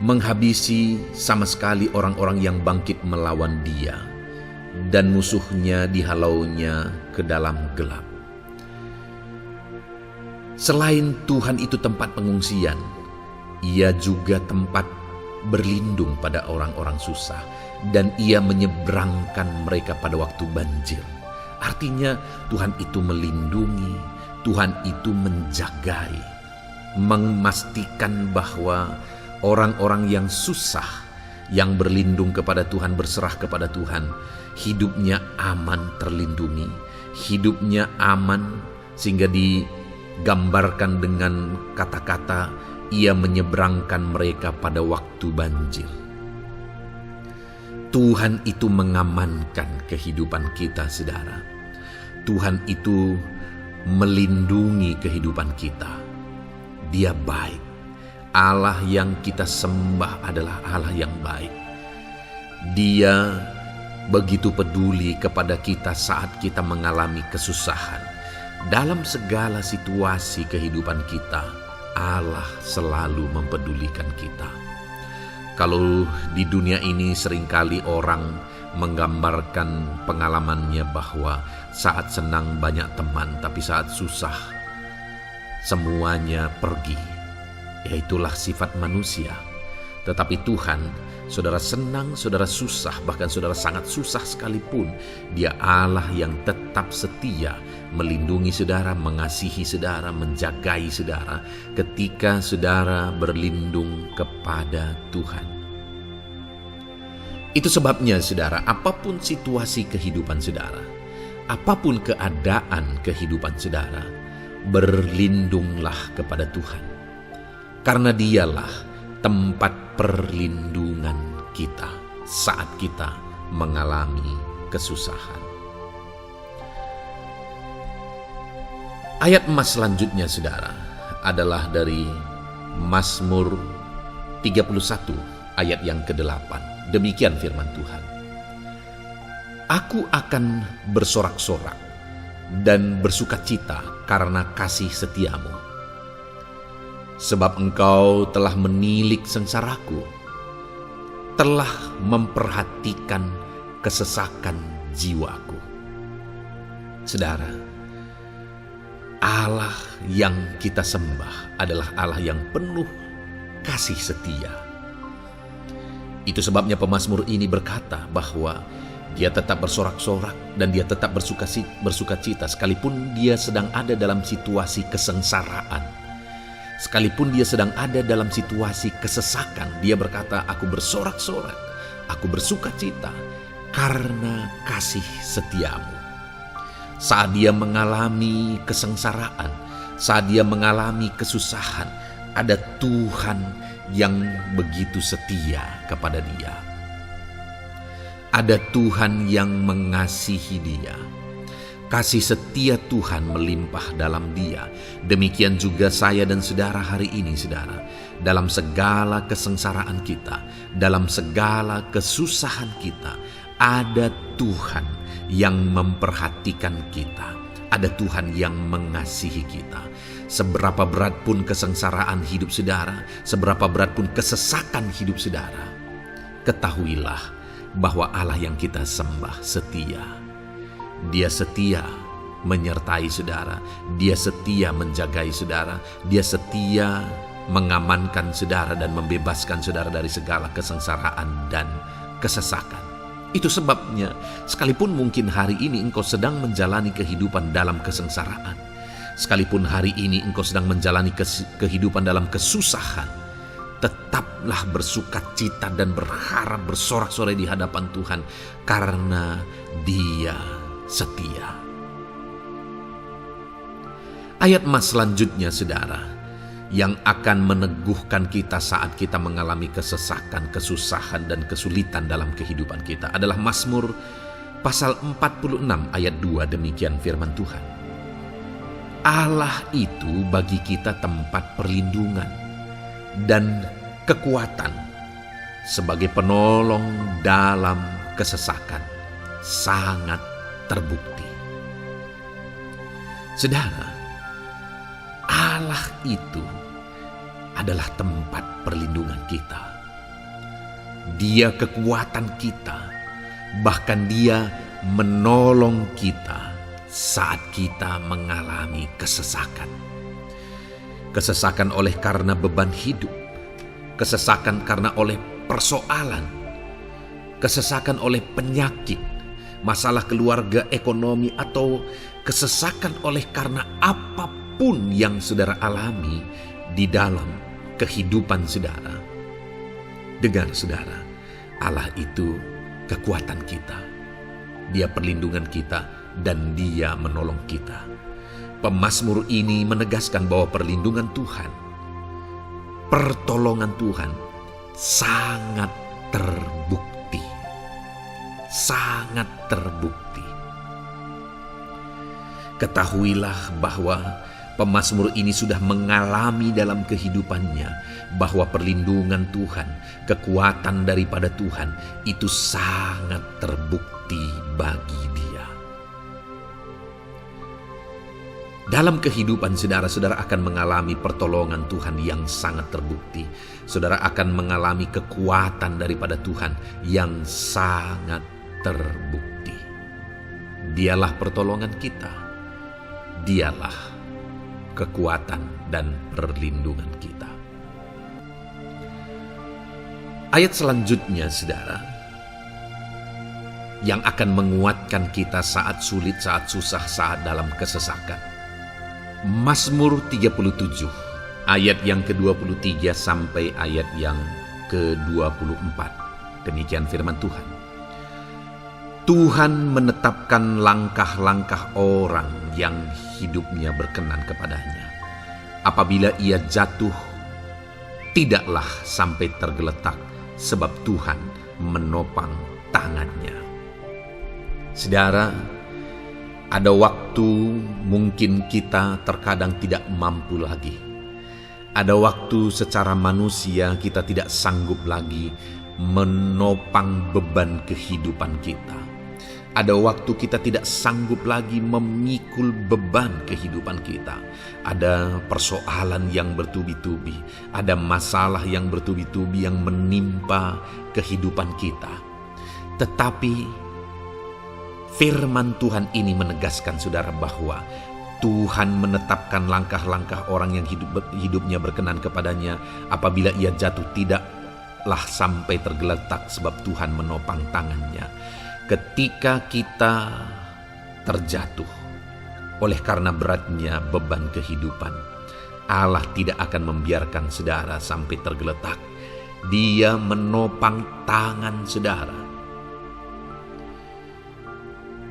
menghabisi sama sekali orang-orang yang bangkit melawan Dia, dan musuhnya dihalaunya ke dalam gelap. Selain Tuhan itu tempat pengungsian, Ia juga tempat berlindung pada orang-orang susah, dan Ia menyeberangkan mereka pada waktu banjir. Artinya Tuhan itu melindungi, Tuhan itu menjagai, memastikan bahwa orang-orang yang susah, yang berlindung kepada Tuhan, berserah kepada Tuhan, hidupnya aman, terlindungi, hidupnya aman, sehingga digambarkan dengan kata-kata Ia menyeberangkan mereka pada waktu banjir. Tuhan itu mengamankan kehidupan kita, saudara. Tuhan itu melindungi kehidupan kita. Dia baik. Allah yang kita sembah adalah Allah yang baik. Dia begitu peduli kepada kita saat kita mengalami kesusahan. Dalam segala situasi kehidupan kita, Allah selalu mempedulikan kita. Kalau di dunia ini seringkali orang menggambarkan pengalamannya bahwa saat senang banyak teman, tapi saat susah semuanya pergi. Ya, itulah sifat manusia. Tetapi Tuhan, saudara senang, saudara susah, bahkan saudara sangat susah sekalipun, Dia Allah yang tetap setia melindungi saudara, mengasihi saudara, menjagai saudara ketika saudara berlindung kepada Tuhan. Itu sebabnya saudara, apapun situasi kehidupan saudara, apapun keadaan kehidupan saudara, berlindunglah kepada Tuhan. Karena Dialah tempat perlindungan kita saat kita mengalami kesusahan. Ayat emas selanjutnya saudara adalah dari Mazmur 31 ayat yang ke-8. Demikian firman Tuhan. Aku akan bersorak-sorak dan bersukacita karena kasih setiamu. Sebab engkau telah menilik sengsaraku, telah memperhatikan kesesakan jiwaku. Saudara, Allah yang kita sembah adalah Allah yang penuh kasih setia. Itu sebabnya pemazmur ini berkata bahwa Dia tetap bersorak-sorak dan dia tetap bersuka cita sekalipun dia sedang ada dalam situasi kesengsaraan. Sekalipun dia sedang ada dalam situasi kesesakan, dia berkata, aku bersorak-sorak, aku bersuka cita karena kasih setiamu. Saat dia mengalami kesengsaraan, saat dia mengalami kesusahan, ada Tuhan yang begitu setia kepada dia. Ada Tuhan yang mengasihi dia. Kasih setia Tuhan melimpah dalam dia. Demikian juga saya dan saudara hari ini, saudara. Dalam segala kesengsaraan kita, dalam segala kesusahan kita, ada Tuhan yang memperhatikan kita. Ada Tuhan yang mengasihi kita. Seberapa berat pun kesengsaraan hidup saudara, seberapa berat pun kesesakan hidup saudara, ketahuilah bahwa Allah yang kita sembah setia. Dia setia menyertai saudara, dia setia menjagai saudara, dia setia mengamankan saudara dan membebaskan saudara dari segala kesengsaraan dan kesesakan. Itu sebabnya, sekalipun mungkin hari ini engkau sedang menjalani kehidupan dalam kesengsaraan, sekalipun hari ini engkau sedang menjalani kehidupan dalam kesusahan, tetaplah bersuka cita dan berharap bersorak-sorai di hadapan Tuhan karena Dia setia. Ayat mas selanjutnya, saudara, yang akan meneguhkan kita saat kita mengalami kesesakan, kesusahan, dan kesulitan dalam kehidupan kita adalah Mazmur pasal 46 ayat 2. Demikian firman Tuhan. Allah itu bagi kita tempat perlindungan dan kekuatan sebagai penolong dalam kesesakan sangat terbukti. Saudara, Allah itu adalah tempat perlindungan kita. Dia kekuatan kita, bahkan Dia menolong kita saat kita mengalami kesesakan. Kesesakan oleh karena beban hidup, kesesakan karena oleh persoalan, kesesakan oleh penyakit, masalah keluarga, ekonomi, atau kesesakan oleh karena apapun yang saudara alami di dalam kehidupan saudara. Dengar saudara, Allah itu kekuatan kita. Dia perlindungan kita dan Dia menolong kita. Pemazmur ini menegaskan bahwa perlindungan Tuhan, pertolongan Tuhan sangat terbukti. Sangat terbukti. Ketahuilah bahwa pemazmur ini sudah mengalami dalam kehidupannya bahwa perlindungan Tuhan, kekuatan daripada Tuhan itu sangat terbukti bagi dia. Dalam kehidupan saudara akan mengalami pertolongan Tuhan yang sangat terbukti. Saudara akan mengalami kekuatan daripada Tuhan yang sangat terbukti. Dialah pertolongan kita. Dialah kekuatan dan perlindungan kita. Ayat selanjutnya, saudara, yang akan menguatkan kita saat sulit, saat susah, saat dalam kesesakan. Mazmur 37, ayat yang ke-23 sampai ayat yang ke-24. Demikian firman Tuhan. Tuhan menetapkan langkah-langkah orang yang hidupnya berkenan kepadanya. Apabila ia jatuh, tidaklah sampai tergeletak, sebab Tuhan menopang tangannya. Saudara, ada waktu mungkin kita terkadang tidak mampu lagi. Ada waktu secara manusia kita tidak sanggup lagi menopang beban kehidupan kita. Ada waktu kita tidak sanggup lagi memikul beban kehidupan kita. Ada persoalan yang bertubi-tubi, ada masalah yang bertubi-tubi yang menimpa kehidupan kita. Tetapi firman Tuhan ini menegaskan saudara bahwa Tuhan menetapkan langkah-langkah orang yang hidupnya berkenan kepadanya. Apabila ia jatuh, tidaklah sampai tergeletak, sebab Tuhan menopang tangannya. ketika kita terjatuh oleh karena beratnya beban kehidupan, Allah tidak akan membiarkan saudara sampai tergeletak. Dia menopang tangan saudara.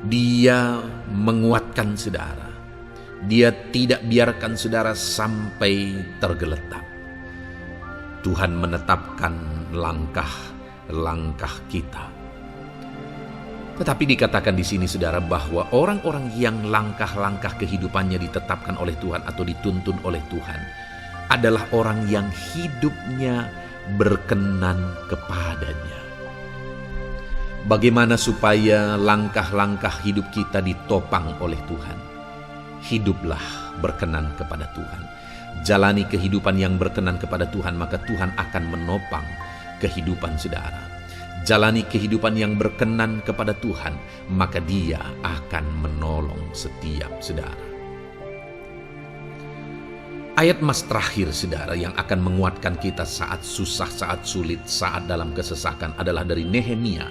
Dia menguatkan saudara. Dia tidak biarkan saudara sampai tergeletak. Tuhan menetapkan langkah-langkah kita. Tetapi dikatakan di sini saudara bahwa orang-orang yang langkah-langkah kehidupannya ditetapkan oleh Tuhan atau dituntun oleh Tuhan adalah orang yang hidupnya berkenan kepadanya. Bagaimana supaya langkah-langkah hidup kita ditopang oleh Tuhan? Hiduplah berkenan kepada Tuhan. Jalani kehidupan yang berkenan kepada Tuhan, maka Tuhan akan menopang kehidupan saudara. Jalani kehidupan yang berkenan kepada Tuhan, maka Dia akan menolong setiap saudara. Ayat emas terakhir saudara yang akan menguatkan kita saat susah, saat sulit, saat dalam kesesakan adalah dari Nehemia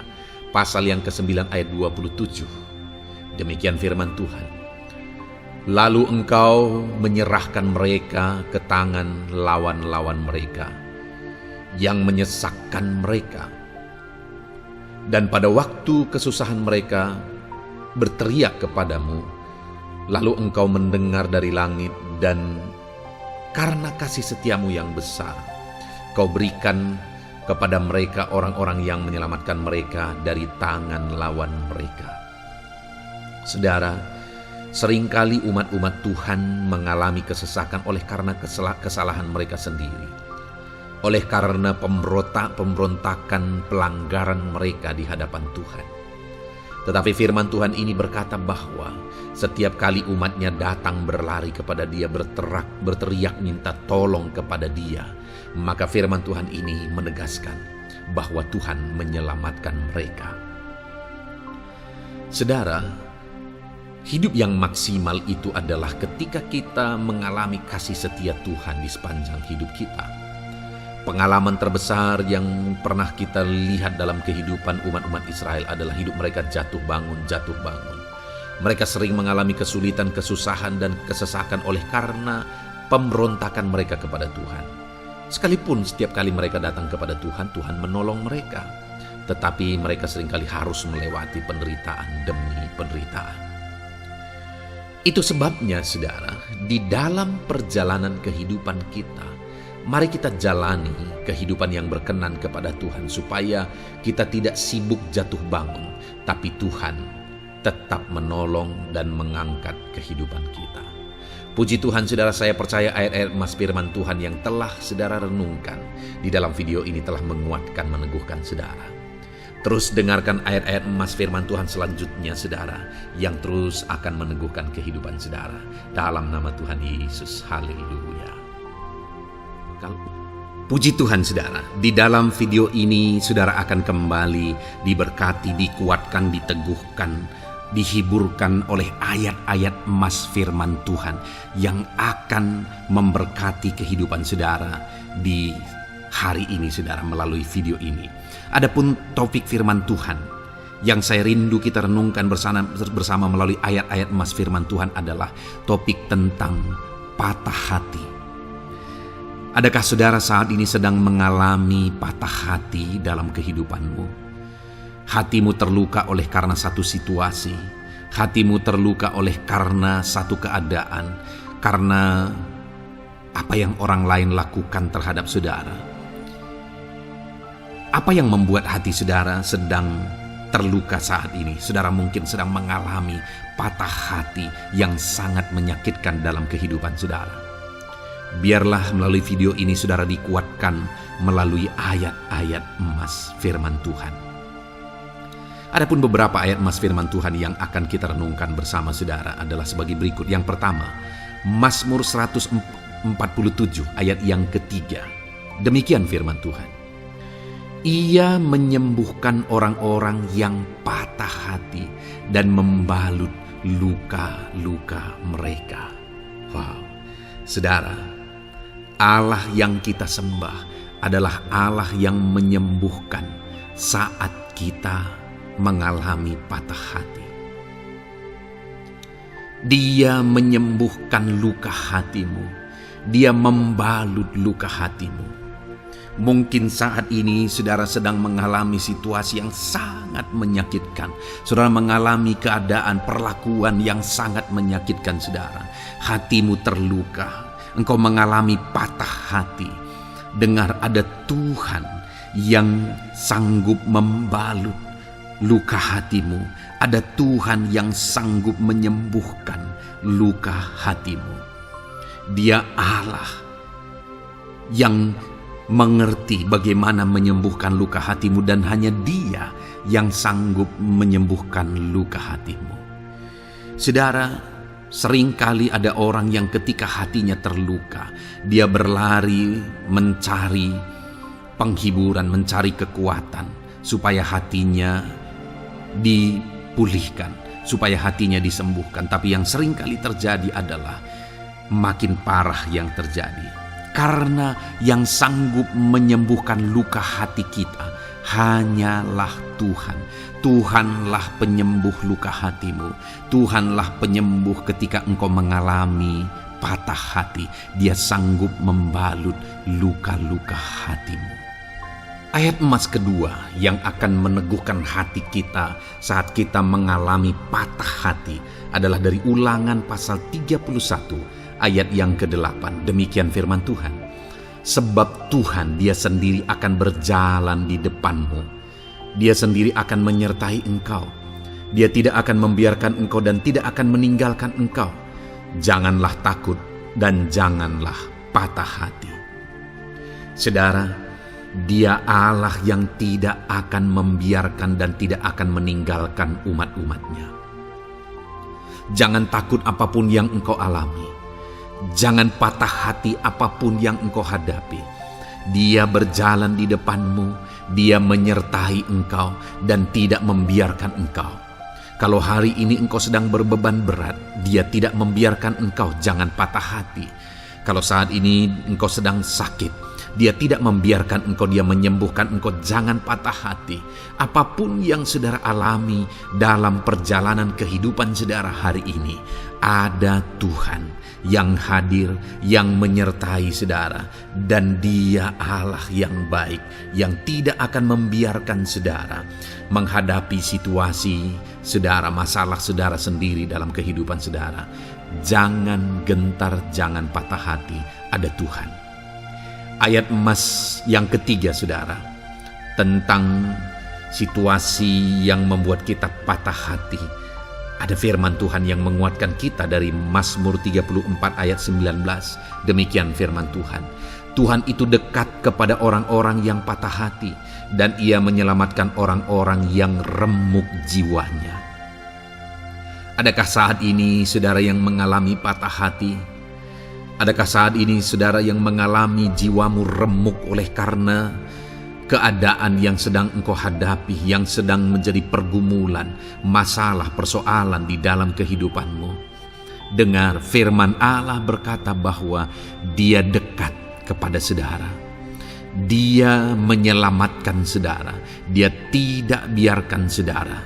pasal yang ke-9 ayat 27. Demikian firman Tuhan. Lalu engkau menyerahkan mereka ke tangan lawan-lawan mereka yang menyesakkan mereka. Dan pada waktu kesusahan mereka berteriak kepadamu, lalu engkau mendengar dari langit, dan karena kasih setiamu yang besar, kau berikan kepada mereka orang-orang yang menyelamatkan mereka dari tangan lawan mereka. Saudara, seringkali umat-umat Tuhan mengalami kesesakan oleh karena kesalahan mereka sendiri. Oleh karena pemberontakan, pelanggaran mereka di hadapan Tuhan. Tetapi firman Tuhan ini berkata bahwa setiap kali umatnya datang berlari kepada Dia, berteriak minta tolong kepada Dia, maka firman Tuhan ini menegaskan bahwa Tuhan menyelamatkan mereka. Saudara, hidup yang maksimal itu adalah ketika kita mengalami kasih setia Tuhan di sepanjang hidup kita. Pengalaman terbesar yang pernah kita lihat dalam kehidupan umat-umat Israel adalah hidup mereka jatuh bangun. Mereka sering mengalami kesulitan, kesusahan, dan kesesakan oleh karena pemberontakan mereka kepada Tuhan. Sekalipun setiap kali mereka datang kepada Tuhan, Tuhan menolong mereka. Tetapi mereka seringkali harus melewati penderitaan demi penderitaan. Itu sebabnya, saudara, di dalam perjalanan kehidupan kita, mari kita jalani kehidupan yang berkenan kepada Tuhan supaya kita tidak sibuk jatuh bangun, tapi Tuhan tetap menolong dan mengangkat kehidupan kita. Puji Tuhan saudara, saya percaya ayat-ayat emas firman Tuhan yang telah saudara renungkan di dalam video ini telah menguatkan, meneguhkan saudara. Terus dengarkan ayat-ayat emas firman Tuhan selanjutnya saudara, yang terus akan meneguhkan kehidupan saudara. Dalam nama Tuhan Yesus, haleluya. Puji Tuhan saudara, di dalam video ini saudara akan kembali diberkati, dikuatkan, diteguhkan, dihiburkan oleh ayat-ayat emas firman Tuhan yang akan memberkati kehidupan saudara di hari ini saudara melalui video ini. Adapun topik firman Tuhan yang saya rindu kita renungkan bersama melalui ayat-ayat emas firman Tuhan adalah topik tentang patah hati. Adakah saudara saat ini sedang mengalami patah hati dalam kehidupanmu? Hatimu terluka oleh karena satu situasi. Hatimu terluka oleh karena satu keadaan. Karena apa yang orang lain lakukan terhadap saudara. Apa yang membuat hati saudara sedang terluka saat ini? Saudara mungkin sedang mengalami patah hati yang sangat menyakitkan dalam kehidupan saudara. Biarlah melalui video ini saudara dikuatkan melalui ayat-ayat emas firman Tuhan. Adapun beberapa ayat emas firman Tuhan yang akan kita renungkan bersama saudara adalah sebagai berikut. Yang pertama, Mazmur 147 ayat yang ketiga. Demikian firman Tuhan. Ia menyembuhkan orang-orang yang patah hati dan membalut luka-luka mereka. Wow, saudara, Allah yang kita sembah adalah Allah yang menyembuhkan saat kita mengalami patah hati. Dia menyembuhkan luka hatimu. Dia membalut luka hatimu. Mungkin saat ini saudara sedang mengalami situasi yang sangat menyakitkan. Saudara mengalami keadaan perlakuan yang sangat menyakitkan saudara. Hatimu terluka. Engkau mengalami patah hati. Dengar, ada Tuhan yang sanggup membalut luka hatimu. Ada Tuhan yang sanggup menyembuhkan luka hatimu. Dia Allah yang mengerti bagaimana menyembuhkan luka hatimu, dan hanya Dia yang sanggup menyembuhkan luka hatimu. Saudara, seringkali ada orang yang ketika hatinya terluka, dia berlari mencari penghiburan, mencari kekuatan supaya hatinya dipulihkan, supaya hatinya disembuhkan. Tapi yang seringkali terjadi adalah makin parah yang terjadi. Karena yang sanggup menyembuhkan luka hati kita hanyalah Tuhan. Tuhanlah penyembuh luka hatimu. Tuhanlah penyembuh ketika engkau mengalami patah hati. Dia sanggup membalut luka-luka hatimu. Ayat emas kedua yang akan meneguhkan hati kita saat kita mengalami patah hati adalah dari Ulangan pasal 31 ayat yang ke-8. Demikian firman Tuhan. Sebab Tuhan Dia sendiri akan berjalan di depanmu. Dia sendiri akan menyertai engkau. Dia tidak akan membiarkan engkau dan tidak akan meninggalkan engkau. Janganlah takut dan janganlah patah hati. Saudara, Dia Allah yang tidak akan membiarkan dan tidak akan meninggalkan umat-umatnya. Jangan takut apapun yang engkau alami. Jangan patah hati apapun yang engkau hadapi. Dia berjalan di depanmu. Dia menyertai engkau dan tidak membiarkan engkau. Kalau hari ini engkau sedang berbeban berat, Dia tidak membiarkan engkau. Jangan patah hati. Kalau saat ini engkau sedang sakit, Dia tidak membiarkan engkau, Dia menyembuhkan engkau. Jangan patah hati. Apapun yang saudara alami dalam perjalanan kehidupan saudara hari ini, ada Tuhan yang hadir, yang menyertai saudara. Dan Dia Allah yang baik, yang tidak akan membiarkan saudara menghadapi situasi saudara, masalah saudara sendiri dalam kehidupan saudara. Jangan gentar, jangan patah hati. Ada Tuhan. Ayat emas yang ketiga saudara, tentang situasi yang membuat kita patah hati. Ada firman Tuhan yang menguatkan kita dari Mazmur 34 ayat 19. Demikian firman Tuhan. Tuhan itu dekat kepada orang-orang yang patah hati, dan Ia menyelamatkan orang-orang yang remuk jiwanya. Adakah saat ini saudara yang mengalami patah hati? Adakah saat ini saudara yang mengalami jiwamu remuk oleh karena keadaan yang sedang engkau hadapi, yang sedang menjadi pergumulan, masalah, persoalan di dalam kehidupanmu? Dengar, firman Allah berkata bahwa Dia dekat kepada saudara. Dia menyelamatkan saudara. Dia tidak biarkan saudara.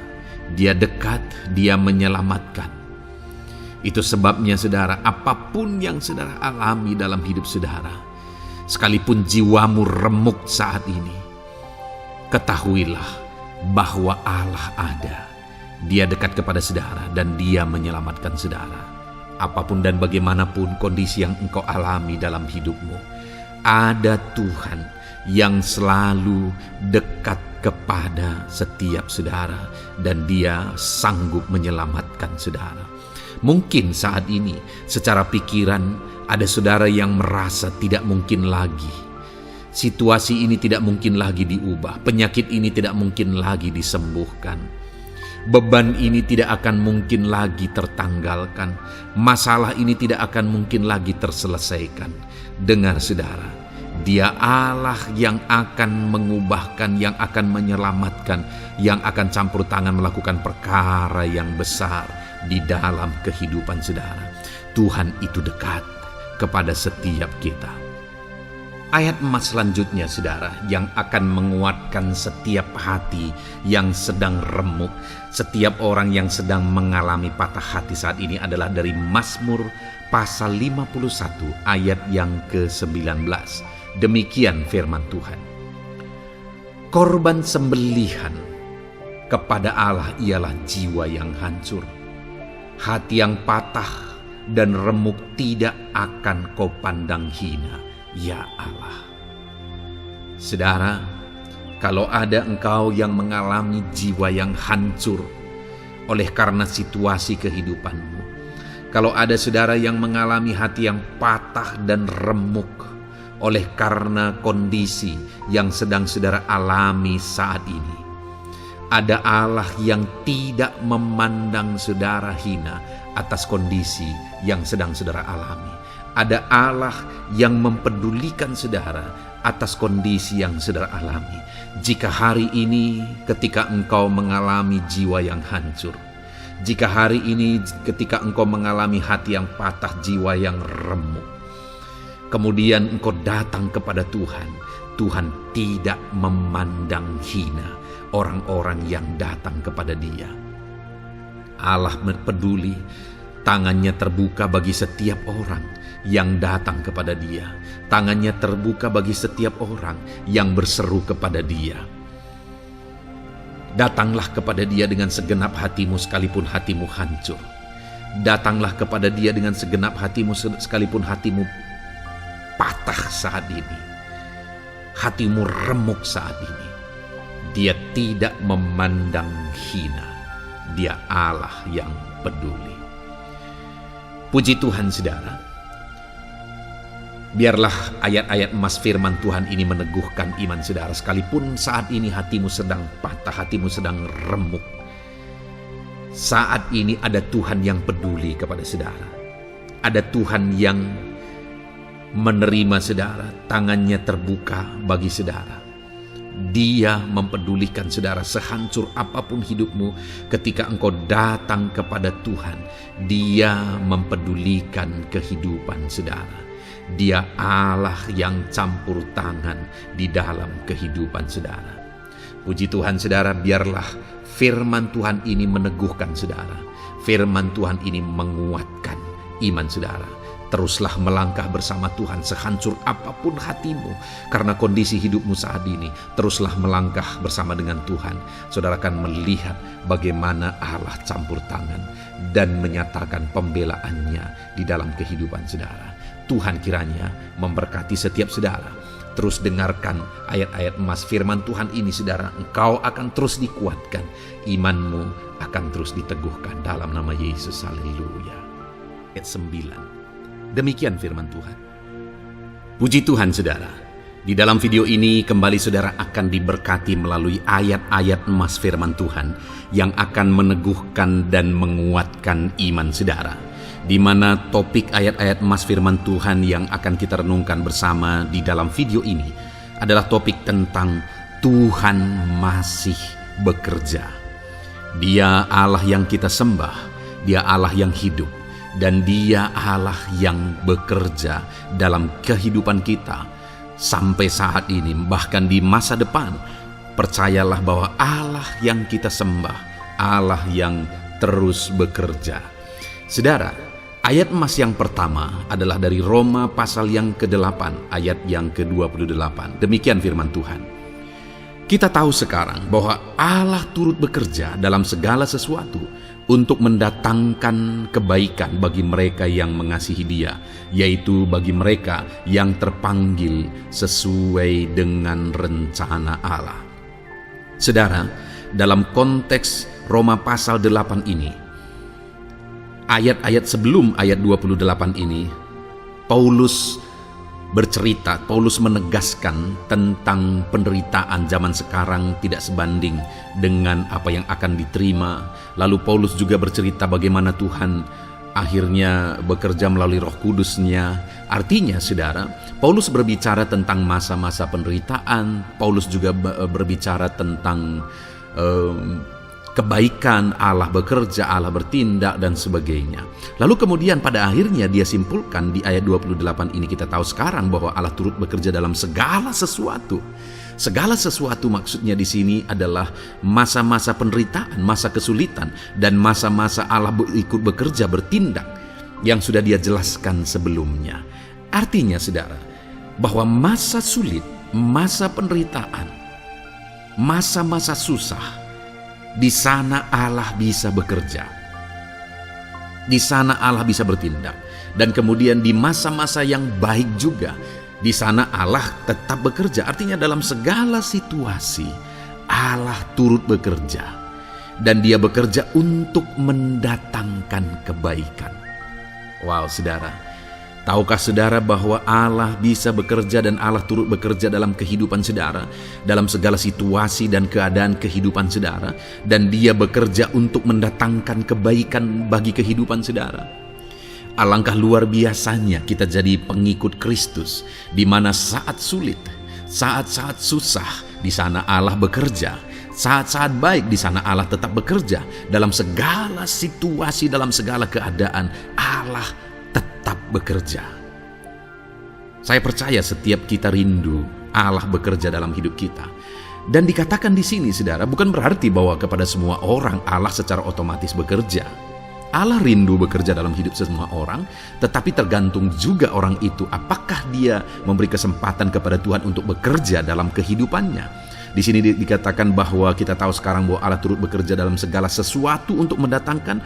Dia dekat, Dia menyelamatkan. Itu sebabnya saudara, apapun yang saudara alami dalam hidup saudara, sekalipun jiwamu remuk saat ini, ketahuilah bahwa Allah ada. Dia dekat kepada saudara dan Dia menyelamatkan saudara. Apapun dan bagaimanapun kondisi yang engkau alami dalam hidupmu, ada Tuhan yang selalu dekat kepada setiap saudara, dan Dia sanggup menyelamatkan saudara. Mungkin saat ini secara pikiran ada saudara yang merasa tidak mungkin lagi. Situasi ini tidak mungkin lagi diubah. Penyakit ini tidak mungkin lagi disembuhkan. Beban ini tidak akan mungkin lagi tertanggalkan. Masalah ini tidak akan mungkin lagi terselesaikan. Dengar saudara, Dia Allah yang akan mengubahkan, yang akan menyelamatkan, yang akan campur tangan melakukan perkara yang besar di dalam kehidupan saudara. Tuhan itu dekat kepada setiap kita. Ayat emas selanjutnya, saudara, yang akan menguatkan setiap hati yang sedang remuk, setiap orang yang sedang mengalami patah hati saat ini adalah dari Mazmur pasal 51 ayat yang ke-19. Demikian firman Tuhan. Korban sembelihan kepada Allah ialah jiwa yang hancur. Hati yang patah dan remuk tidak akan kau pandang hina, ya Allah. Saudara, kalau ada engkau yang mengalami jiwa yang hancur oleh karena situasi kehidupanmu, kalau ada saudara yang mengalami hati yang patah dan remuk oleh karena kondisi yang sedang saudara alami saat ini, ada Allah yang tidak memandang saudara hina atas kondisi yang sedang saudara alami. Ada Allah yang mempedulikan saudara atas kondisi yang saudara alami. Jika hari ini ketika engkau mengalami jiwa yang hancur, jika hari ini ketika engkau mengalami hati yang patah, jiwa yang remuk, kemudian engkau datang kepada Tuhan, Tuhan tidak memandang hina orang-orang yang datang kepada Dia. Allah peduli, tangannya terbuka bagi setiap orang yang datang kepada Dia. Tangannya terbuka bagi setiap orang yang berseru kepada Dia. Datanglah kepada Dia dengan segenap hatimu sekalipun hatimu hancur. Datanglah kepada Dia dengan segenap hatimu sekalipun hatimu patah saat ini. Hatimu remuk saat ini. Dia tidak memandang hina. Dia Allah yang peduli. Puji Tuhan, saudara. Biarlah ayat-ayat emas firman Tuhan ini meneguhkan iman saudara. Sekalipun saat ini hatimu sedang patah, hatimu sedang remuk, saat ini ada Tuhan yang peduli kepada saudara. Ada Tuhan yang menerima saudara, tangannya terbuka bagi saudara. Dia mempedulikan saudara sehancur apapun hidupmu. Ketika engkau datang kepada Tuhan, Dia mempedulikan kehidupan saudara. Dia Allah yang campur tangan di dalam kehidupan saudara. Puji Tuhan, saudara, biarlah firman Tuhan ini meneguhkan saudara. Firman Tuhan ini menguatkan iman saudara. Teruslah melangkah bersama Tuhan sehancur apapun hatimu karena kondisi hidupmu saat ini. Teruslah melangkah bersama dengan Tuhan. Saudara akan melihat bagaimana Allah campur tangan dan menyatakan pembelaannya di dalam kehidupan saudara. Tuhan kiranya memberkati setiap saudara. Terus dengarkan ayat-ayat emas firman Tuhan ini, saudara. Engkau akan terus dikuatkan. Imanmu akan terus diteguhkan dalam nama Yesus. Haleluya. Ayat 9. Demikian firman Tuhan. Puji Tuhan, saudara. Di dalam video ini kembali saudara akan diberkati melalui ayat-ayat emas firman Tuhan yang akan meneguhkan dan menguatkan iman saudara. Di mana topik ayat-ayat emas firman Tuhan yang akan kita renungkan bersama di dalam video ini adalah topik tentang Tuhan masih bekerja. Dia Allah yang kita sembah, Dia Allah yang hidup, dan Dia Allah yang bekerja dalam kehidupan kita sampai saat ini, bahkan di masa depan. Percayalah bahwa Allah yang kita sembah, Allah yang terus bekerja. Saudara, ayat emas yang pertama adalah dari Roma pasal yang ke-8 ayat yang ke-28. Demikian firman Tuhan. Kita tahu sekarang bahwa Allah turut bekerja dalam segala sesuatu untuk mendatangkan kebaikan bagi mereka yang mengasihi Dia, yaitu bagi mereka yang terpanggil sesuai dengan rencana Allah. Saudara, dalam konteks Roma pasal 8 ini, ayat-ayat sebelum ayat 28 ini, Paulus bercerita, Paulus menegaskan tentang penderitaan zaman sekarang tidak sebanding dengan apa yang akan diterima. Lalu Paulus juga bercerita bagaimana Tuhan akhirnya bekerja melalui Roh Kudus-Nya. Artinya, saudara, Paulus berbicara tentang masa-masa penderitaan. Paulus juga berbicara tentang kebaikan, Allah bekerja, Allah bertindak, dan sebagainya. Lalu kemudian pada akhirnya dia simpulkan di ayat 28 ini, kita tahu sekarang bahwa Allah turut bekerja dalam segala sesuatu. Segala sesuatu maksudnya di sini adalah masa-masa penderitaan, masa kesulitan, dan masa-masa Allah ikut bekerja, bertindak, yang sudah dia jelaskan sebelumnya. Artinya saudara, bahwa masa sulit, masa penderitaan, masa-masa susah, di sana Allah bisa bekerja. Di sana Allah bisa bertindak. Dan kemudian di masa-masa yang baik juga, di sana Allah tetap bekerja. Artinya dalam segala situasi Allah turut bekerja. Dan dia bekerja untuk mendatangkan kebaikan. Wow, saudara. Tahukah saudara bahwa Allah bisa bekerja dan Allah turut bekerja dalam kehidupan saudara, dalam segala situasi dan keadaan kehidupan saudara, dan dia bekerja untuk mendatangkan kebaikan bagi kehidupan saudara. Alangkah luar biasanya kita jadi pengikut Kristus, di mana saat sulit, saat-saat susah, di sana Allah bekerja. Saat-saat baik, di sana Allah tetap bekerja. Dalam segala situasi, dalam segala keadaan, Allah tetap bekerja. Saya percaya setiap kita rindu Allah bekerja dalam hidup kita. Dan dikatakan di sini, saudara, bukan berarti bahwa kepada semua orang Allah secara otomatis bekerja. Allah rindu bekerja dalam hidup semua orang, tetapi tergantung juga orang itu apakah dia memberi kesempatan kepada Tuhan untuk bekerja dalam kehidupannya. Di sini dikatakan bahwa kita tahu sekarang bahwa Allah turut bekerja dalam segala sesuatu untuk mendatangkan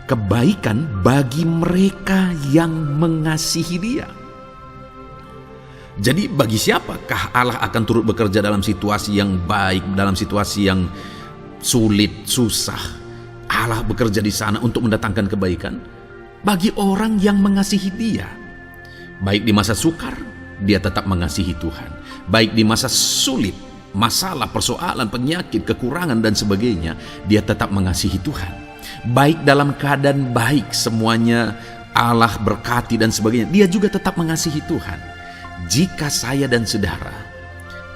kebaikan bagi mereka yang mengasihi Dia. Jadi bagi siapakah Allah akan turut bekerja dalam situasi yang baik, dalam situasi yang sulit, susah? Allah bekerja di sana untuk mendatangkan kebaikan bagi orang yang mengasihi Dia. Baik di masa sukar, dia tetap mengasihi Tuhan. Baik di masa sulit, masalah, persoalan, penyakit, kekurangan, dan sebagainya, dia tetap mengasihi Tuhan. Baik dalam keadaan baik, semuanya Allah berkati dan sebagainya, dia juga tetap mengasihi Tuhan. Jika saya dan saudara,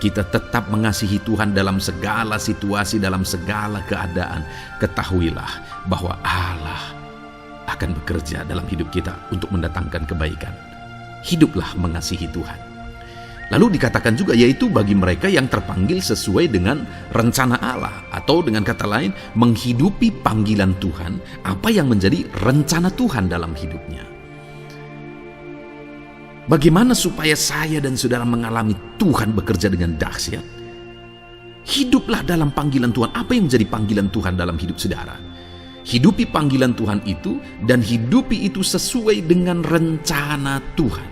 kita tetap mengasihi Tuhan dalam segala situasi, dalam segala keadaan, ketahuilah bahwa Allah akan bekerja dalam hidup kita untuk mendatangkan kebaikan. Hiduplah mengasihi Tuhan. Lalu dikatakan juga, yaitu bagi mereka yang terpanggil sesuai dengan rencana Allah, atau dengan kata lain, menghidupi panggilan Tuhan, apa yang menjadi rencana Tuhan dalam hidupnya. Bagaimana supaya saya dan saudara mengalami Tuhan bekerja dengan dahsyat? Hiduplah dalam panggilan Tuhan. Apa yang menjadi panggilan Tuhan dalam hidup saudara? Hidupi panggilan Tuhan itu, dan hidupi itu sesuai dengan rencana Tuhan.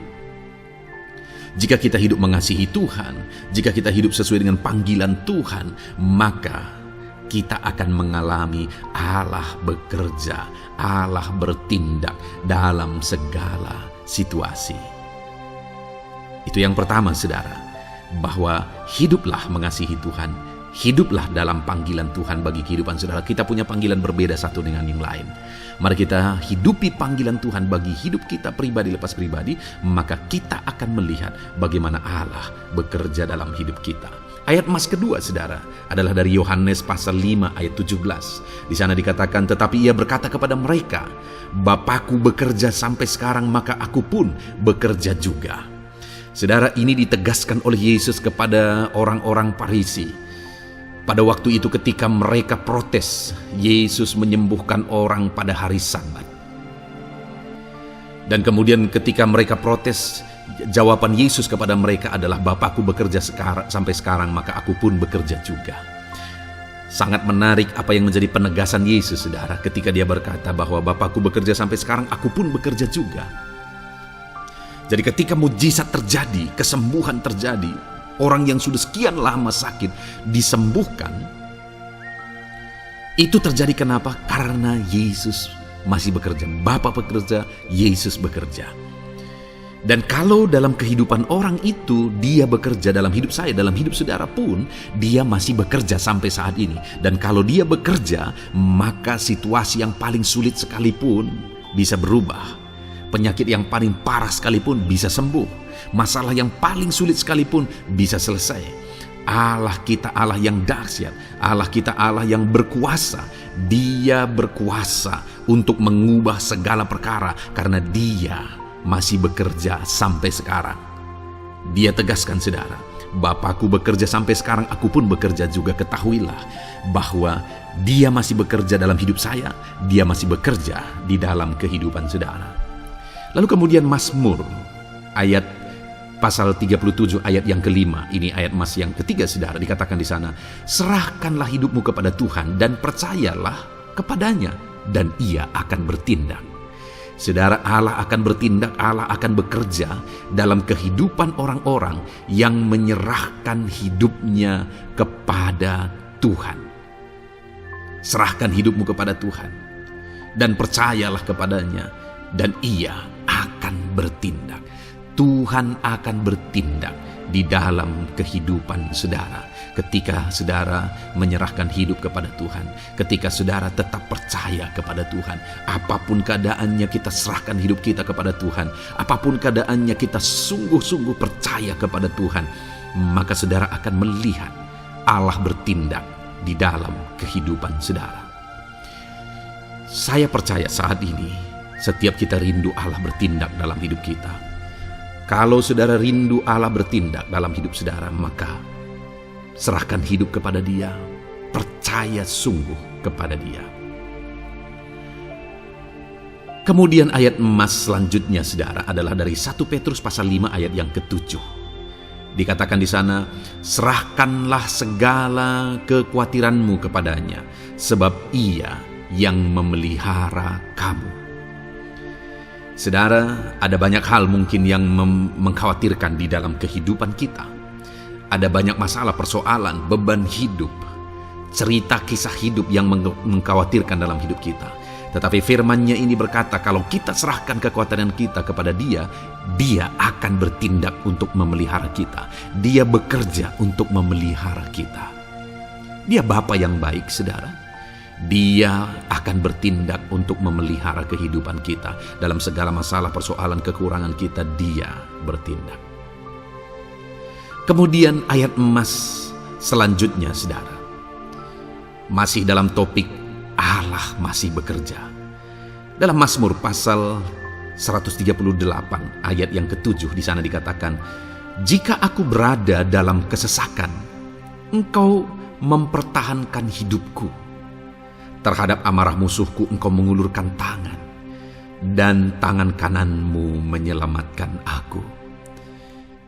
Jika kita hidup mengasihi Tuhan, jika kita hidup sesuai dengan panggilan Tuhan, maka kita akan mengalami Allah bekerja, Allah bertindak dalam segala situasi. Itu yang pertama, saudara, bahwa hiduplah mengasihi Tuhan, hiduplah dalam panggilan Tuhan bagi kehidupan saudara. Kita punya panggilan berbeda satu dengan yang lain. Mari kita hidupi panggilan Tuhan bagi hidup kita pribadi lepas pribadi, maka kita akan melihat bagaimana Allah bekerja dalam hidup kita. Ayat emas kedua, saudara, adalah dari Yohanes pasal 5 ayat 17. Di sana dikatakan, tetapi ia berkata kepada mereka, Bapakku bekerja sampai sekarang, maka aku pun bekerja juga. Saudara, ini ditegaskan oleh Yesus kepada orang-orang Farisi. Pada waktu itu ketika mereka protes, Yesus menyembuhkan orang pada hari Sabat. Dan kemudian ketika mereka protes, jawaban Yesus kepada mereka adalah, Bapakku bekerja sampai sekarang, maka aku pun bekerja juga. Sangat menarik apa yang menjadi penegasan Yesus, saudara, ketika dia berkata bahwa Bapakku bekerja sampai sekarang, aku pun bekerja juga. Jadi ketika mujizat terjadi, kesembuhan terjadi, orang yang sudah sekian lama sakit disembuhkan, itu terjadi kenapa? Karena Yesus masih bekerja. Bapa bekerja, Yesus bekerja. Dan kalau dalam kehidupan orang itu dia bekerja, dalam hidup saya, dalam hidup saudara pun, dia masih bekerja sampai saat ini. Dan kalau dia bekerja, maka situasi yang paling sulit sekalipun bisa berubah. Penyakit yang paling parah sekalipun bisa sembuh. Masalah yang paling sulit sekalipun bisa selesai. Allah kita Allah yang dahsyat, Allah kita Allah yang berkuasa. Dia berkuasa untuk mengubah segala perkara karena Dia masih bekerja sampai sekarang. Dia tegaskan, saudara, Bapakku bekerja sampai sekarang, aku pun bekerja juga. Ketahuilah bahwa Dia masih bekerja dalam hidup saya, Dia masih bekerja di dalam kehidupan saudara. Lalu kemudian Mazmur ayat pasal 37 ayat yang kelima, ini ayat emas yang ketiga saudara, dikatakan di sana, serahkanlah hidupmu kepada Tuhan dan percayalah kepadanya dan Ia akan bertindak. Saudara, Allah akan bertindak, Allah akan bekerja dalam kehidupan orang-orang yang menyerahkan hidupnya kepada Tuhan. Serahkan hidupmu kepada Tuhan dan percayalah kepadanya dan Ia akan bertindak. Tuhan akan bertindak di dalam kehidupan saudara ketika saudara menyerahkan hidup kepada Tuhan, ketika saudara tetap percaya kepada Tuhan. Apapun keadaannya, kita serahkan hidup kita kepada Tuhan. Apapun keadaannya, kita sungguh-sungguh percaya kepada Tuhan, maka saudara akan melihat Allah bertindak di dalam kehidupan saudara. Saya percaya saat ini setiap kita rindu Allah bertindak dalam hidup kita. Kalau saudara rindu Allah bertindak dalam hidup saudara, maka serahkan hidup kepada Dia, percaya sungguh kepada Dia. Kemudian ayat emas selanjutnya saudara adalah dari 1 Petrus pasal 5 ayat yang ke-7. Dikatakan di sana, serahkanlah segala kekhawatiranmu kepadanya, sebab Ia yang memelihara kamu. Saudara, ada banyak hal mungkin yang mengkhawatirkan di dalam kehidupan kita. Ada banyak masalah, persoalan, beban hidup, cerita kisah hidup yang mengkhawatirkan dalam hidup kita. Tetapi firman-Nya ini berkata, kalau kita serahkan kekhawatiran kita kepada Dia, Dia akan bertindak untuk memelihara kita. Dia bekerja untuk memelihara kita. Dia Bapa yang baik, saudara. Dia akan bertindak untuk memelihara kehidupan kita. Dalam segala masalah, persoalan, kekurangan kita, Dia bertindak. Kemudian ayat emas selanjutnya, saudara, masih dalam topik Allah masih bekerja. Dalam Mazmur pasal 138 ayat yang ke-7 di sana dikatakan, jika aku berada dalam kesesakan, Engkau mempertahankan hidupku. Terhadap amarah musuhku Engkau mengulurkan tangan, dan tangan kananmu menyelamatkan aku.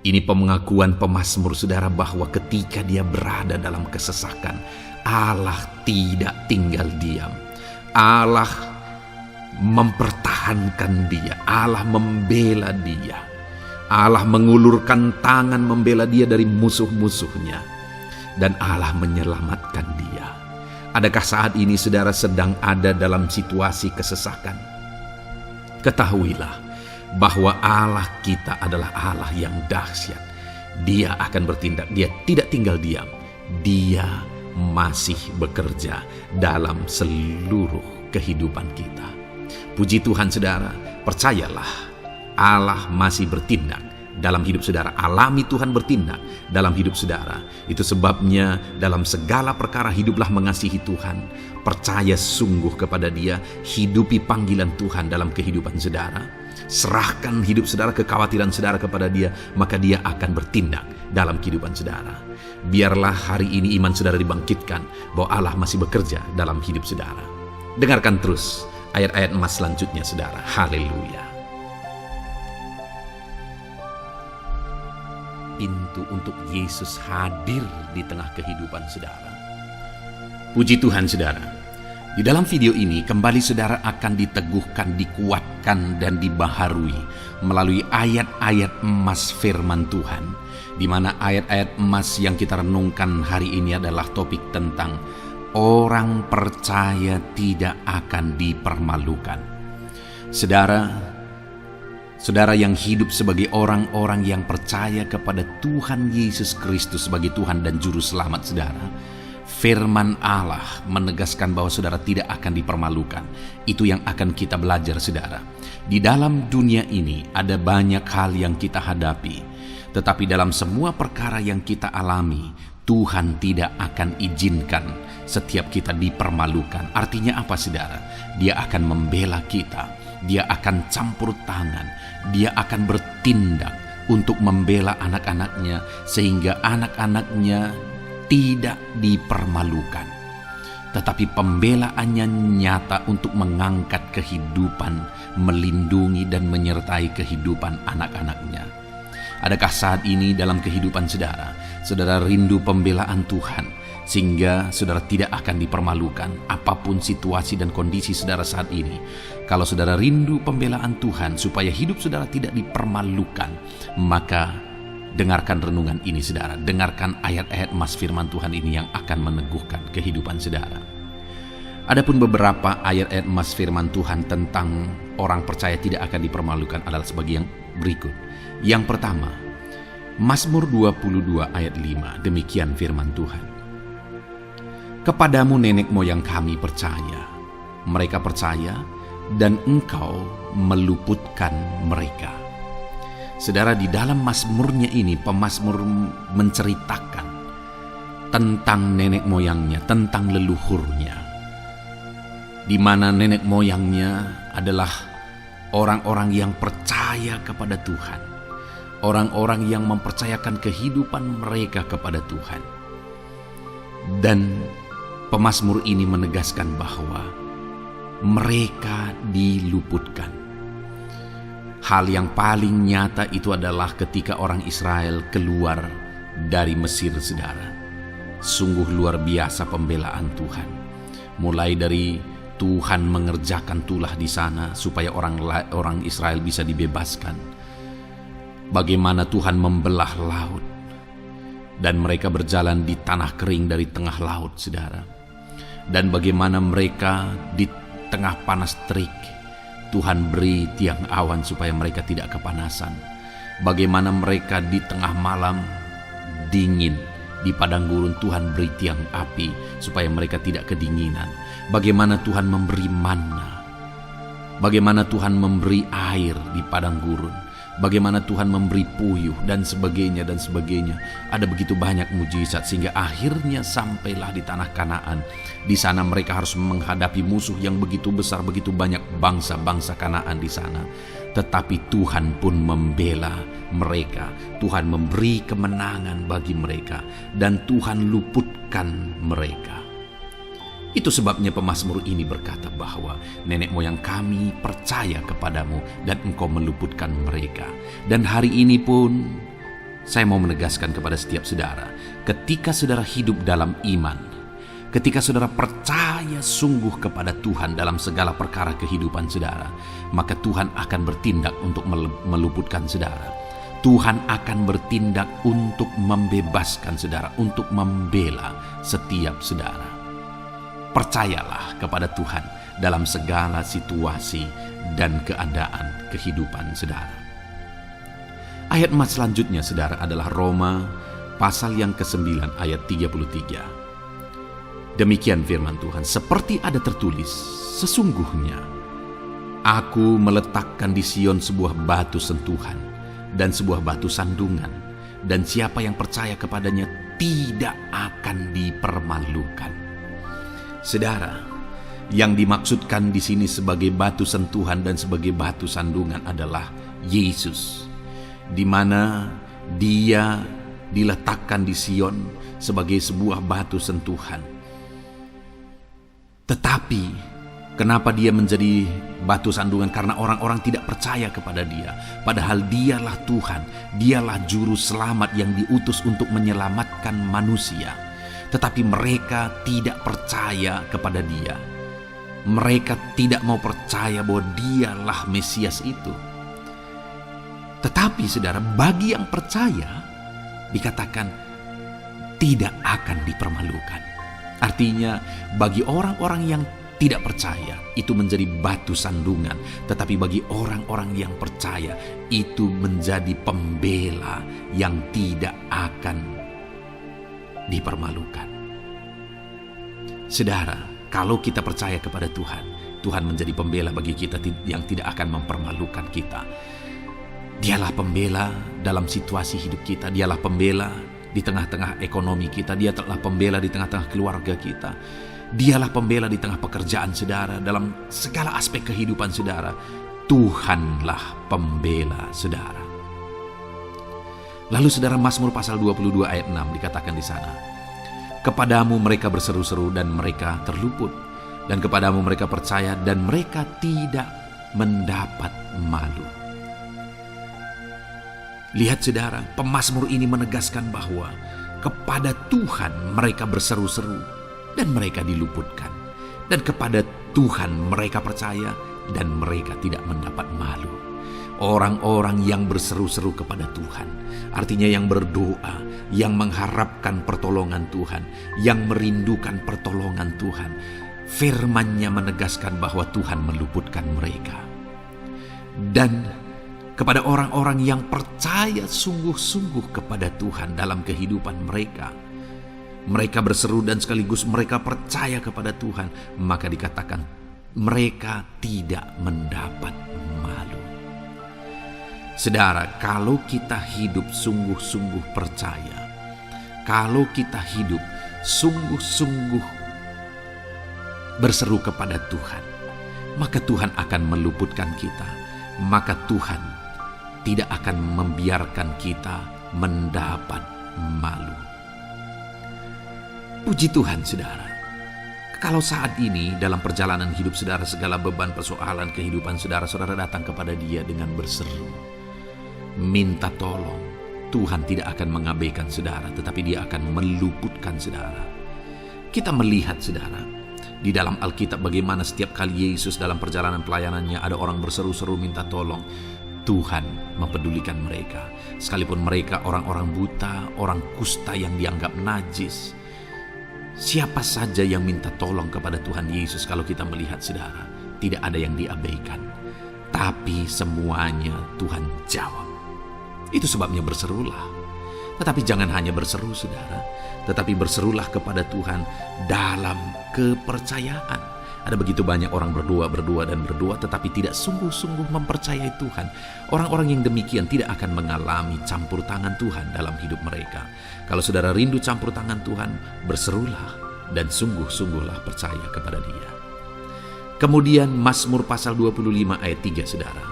Ini pengakuan pemazmur saudara bahwa ketika dia berada dalam kesesakan, Allah tidak tinggal diam. Allah mempertahankan dia, Allah membela dia. Allah mengulurkan tangan membela dia dari musuh-musuhnya, dan Allah menyelamatkan dia. Adakah saat ini saudara sedang ada dalam situasi kesesakan? Ketahuilah bahwa Allah kita adalah Allah yang dahsyat. Dia akan bertindak, Dia tidak tinggal diam. Dia masih bekerja dalam seluruh kehidupan kita. Puji Tuhan saudara, percayalah Allah masih bertindak dalam hidup saudara. Alami Tuhan bertindak dalam hidup saudara. Itu sebabnya dalam segala perkara hiduplah mengasihi Tuhan. Percaya sungguh kepada Dia. Hidupi panggilan Tuhan dalam kehidupan saudara. Serahkan hidup saudara, kekhawatiran saudara kepada Dia, maka Dia akan bertindak dalam kehidupan saudara. Biarlah hari ini iman saudara dibangkitkan bahwa Allah masih bekerja dalam hidup saudara. Dengarkan terus ayat-ayat emas selanjutnya saudara. Haleluya. Pintu untuk Yesus hadir di tengah kehidupan saudara. Puji Tuhan saudara. Di dalam video ini kembali saudara akan diteguhkan, dikuatkan dan dibaharui melalui ayat-ayat emas firman Tuhan, di mana ayat-ayat emas yang kita renungkan hari ini adalah topik tentang orang percaya tidak akan dipermalukan. Saudara yang hidup sebagai orang-orang yang percaya kepada Tuhan Yesus Kristus sebagai Tuhan dan Juru Selamat saudara, firman Allah menegaskan bahwa saudara tidak akan dipermalukan. Itu yang akan kita belajar saudara. Di dalam dunia ini ada banyak hal yang kita hadapi, tetapi dalam semua perkara yang kita alami, Tuhan tidak akan izinkan setiap kita dipermalukan. Artinya apa, saudara? Dia akan membela kita, dia akan campur tangan, dia akan bertindak untuk membela anak-anaknya sehingga anak-anaknya tidak dipermalukan. Tetapi pembelaannya nyata untuk mengangkat kehidupan, melindungi dan menyertai kehidupan anak-anaknya. Adakah saat ini dalam kehidupan saudara rindu pembelaan Tuhan sehingga saudara tidak akan dipermalukan apapun situasi dan kondisi saudara saat ini? Kalau saudara rindu pembelaan Tuhan supaya hidup saudara tidak dipermalukan, maka dengarkan renungan ini, saudara. Dengarkan ayat-ayat emas firman Tuhan ini yang akan meneguhkan kehidupan saudara. Adapun beberapa ayat-ayat emas firman Tuhan tentang orang percaya tidak akan dipermalukan adalah sebagai yang berikut. Yang pertama, Mazmur 22 ayat 5, demikian firman Tuhan. Kepadamu nenek moyang kami percaya, mereka percaya dan engkau meluputkan mereka. Saudara, di dalam mazmurnya ini, pemazmur menceritakan tentang nenek moyangnya, tentang leluhurnya, di mana nenek moyangnya adalah orang-orang yang percaya kepada Tuhan, orang-orang yang mempercayakan kehidupan mereka kepada Tuhan. Dan pemazmur ini menegaskan bahwa mereka diluputkan. Hal yang paling nyata itu adalah ketika orang Israel keluar dari Mesir, saudara. Sungguh luar biasa pembelaan Tuhan. Mulai dari Tuhan mengerjakan tulah di sana supaya orang Israel bisa dibebaskan. Bagaimana Tuhan membelah laut dan mereka berjalan di tanah kering dari tengah laut, saudara. Dan bagaimana mereka di tengah panas terik, Tuhan beri tiang awan supaya mereka tidak kepanasan. Bagaimana mereka di tengah malam dingin, di padang gurun Tuhan beri tiang api supaya mereka tidak kedinginan. Bagaimana Tuhan memberi manna, bagaimana Tuhan memberi air di padang gurun, bagaimana Tuhan memberi puyuh dan sebagainya dan sebagainya. Ada begitu banyak mujizat sehingga akhirnya sampailah di tanah Kanaan. Di sana mereka harus menghadapi musuh yang begitu besar, begitu banyak bangsa-bangsa Kanaan di sana. Tetapi Tuhan pun membela mereka. Tuhan memberi kemenangan bagi mereka dan Tuhan luputkan mereka. Itu sebabnya pemazmur ini berkata bahwa nenek moyang kami percaya kepadamu dan engkau meluputkan mereka. Dan hari ini pun saya mau menegaskan kepada setiap saudara, ketika saudara hidup dalam iman, ketika saudara percaya sungguh kepada Tuhan dalam segala perkara kehidupan saudara, maka Tuhan akan bertindak untuk meluputkan saudara. Tuhan akan bertindak untuk membebaskan saudara, untuk membela setiap saudara. Percayalah kepada Tuhan dalam segala situasi dan keadaan kehidupan saudara. Ayat emas selanjutnya, saudara, adalah Roma pasal yang ke-9 ayat 33. Demikian firman Tuhan, seperti ada tertulis, sesungguhnya aku meletakkan di Sion sebuah batu sentuhan dan sebuah batu sandungan, dan siapa yang percaya kepadanya tidak akan dipermalukan. Saudara, yang dimaksudkan di sini sebagai batu sentuhan dan sebagai batu sandungan adalah Yesus, di mana Dia diletakkan di Sion sebagai sebuah batu sentuhan. Tetapi kenapa Dia menjadi batu sandungan? Karena orang-orang tidak percaya kepada Dia, padahal Dialah Tuhan, Dialah juru selamat yang diutus untuk menyelamatkan manusia. Tetapi mereka tidak percaya kepada Dia. Mereka tidak mau percaya bahwa Dialah Mesias itu. Tetapi saudara, bagi yang percaya dikatakan tidak akan dipermalukan. Artinya bagi orang-orang yang tidak percaya itu menjadi batu sandungan, tetapi bagi orang-orang yang percaya itu menjadi pembela yang tidak akan dipermalukan. Saudara, kalau kita percaya kepada Tuhan, Tuhan menjadi pembela bagi kita yang tidak akan mempermalukan kita. Dialah pembela dalam situasi hidup kita, Dialah pembela di tengah-tengah ekonomi kita. Dia telah pembela di tengah-tengah keluarga kita. Dialah pembela di tengah pekerjaan saudara, dalam segala aspek kehidupan saudara. Tuhanlah pembela saudara. Lalu saudara, Mazmur pasal 22 ayat 6 dikatakan di sana, kepadamu mereka berseru-seru dan mereka terluput, dan kepadamu mereka percaya dan mereka tidak mendapat malu. Lihat saudara, pemazmur ini menegaskan bahwa kepada Tuhan mereka berseru-seru dan mereka diluputkan, dan kepada Tuhan mereka percaya dan mereka tidak mendapat malu. Orang-orang yang berseru-seru kepada Tuhan, artinya yang berdoa, yang mengharapkan pertolongan Tuhan, yang merindukan pertolongan Tuhan, firman-Nya menegaskan bahwa Tuhan meluputkan mereka. Dan kepada orang-orang yang percaya sungguh-sungguh kepada Tuhan dalam kehidupan mereka, mereka berseru dan sekaligus mereka percaya kepada Tuhan, maka dikatakan mereka tidak mendapat malu. Saudara, kalau kita hidup sungguh-sungguh percaya, kalau kita hidup sungguh-sungguh berseru kepada Tuhan, maka Tuhan akan meluputkan kita. Maka Tuhan tidak akan membiarkan kita mendapat malu. Puji Tuhan saudara. Kalau saat ini dalam perjalanan hidup saudara, segala beban persoalan kehidupan saudara, saudara datang kepada Dia dengan berseru, minta tolong, Tuhan tidak akan mengabaikan saudara, tetapi Dia akan meluputkan saudara. Kita melihat saudara, di dalam Alkitab bagaimana setiap kali Yesus dalam perjalanan pelayanannya ada orang berseru-seru minta tolong, Tuhan mempedulikan mereka. Sekalipun mereka orang-orang buta, orang kusta yang dianggap najis, siapa saja yang minta tolong kepada Tuhan Yesus, kalau kita melihat saudara, tidak ada yang diabaikan, tapi semuanya Tuhan jawab. Itu sebabnya berserulah. Tetapi jangan hanya berseru saudara, tetapi berserulah kepada Tuhan dalam kepercayaan. Ada begitu banyak orang berdoa tetapi tidak sungguh-sungguh mempercayai Tuhan. Orang-orang yang demikian tidak akan mengalami campur tangan Tuhan dalam hidup mereka. Kalau saudara rindu campur tangan Tuhan, berserulah dan sungguh-sungguhlah percaya kepada Dia. Kemudian Mazmur pasal 25 ayat 3 saudara.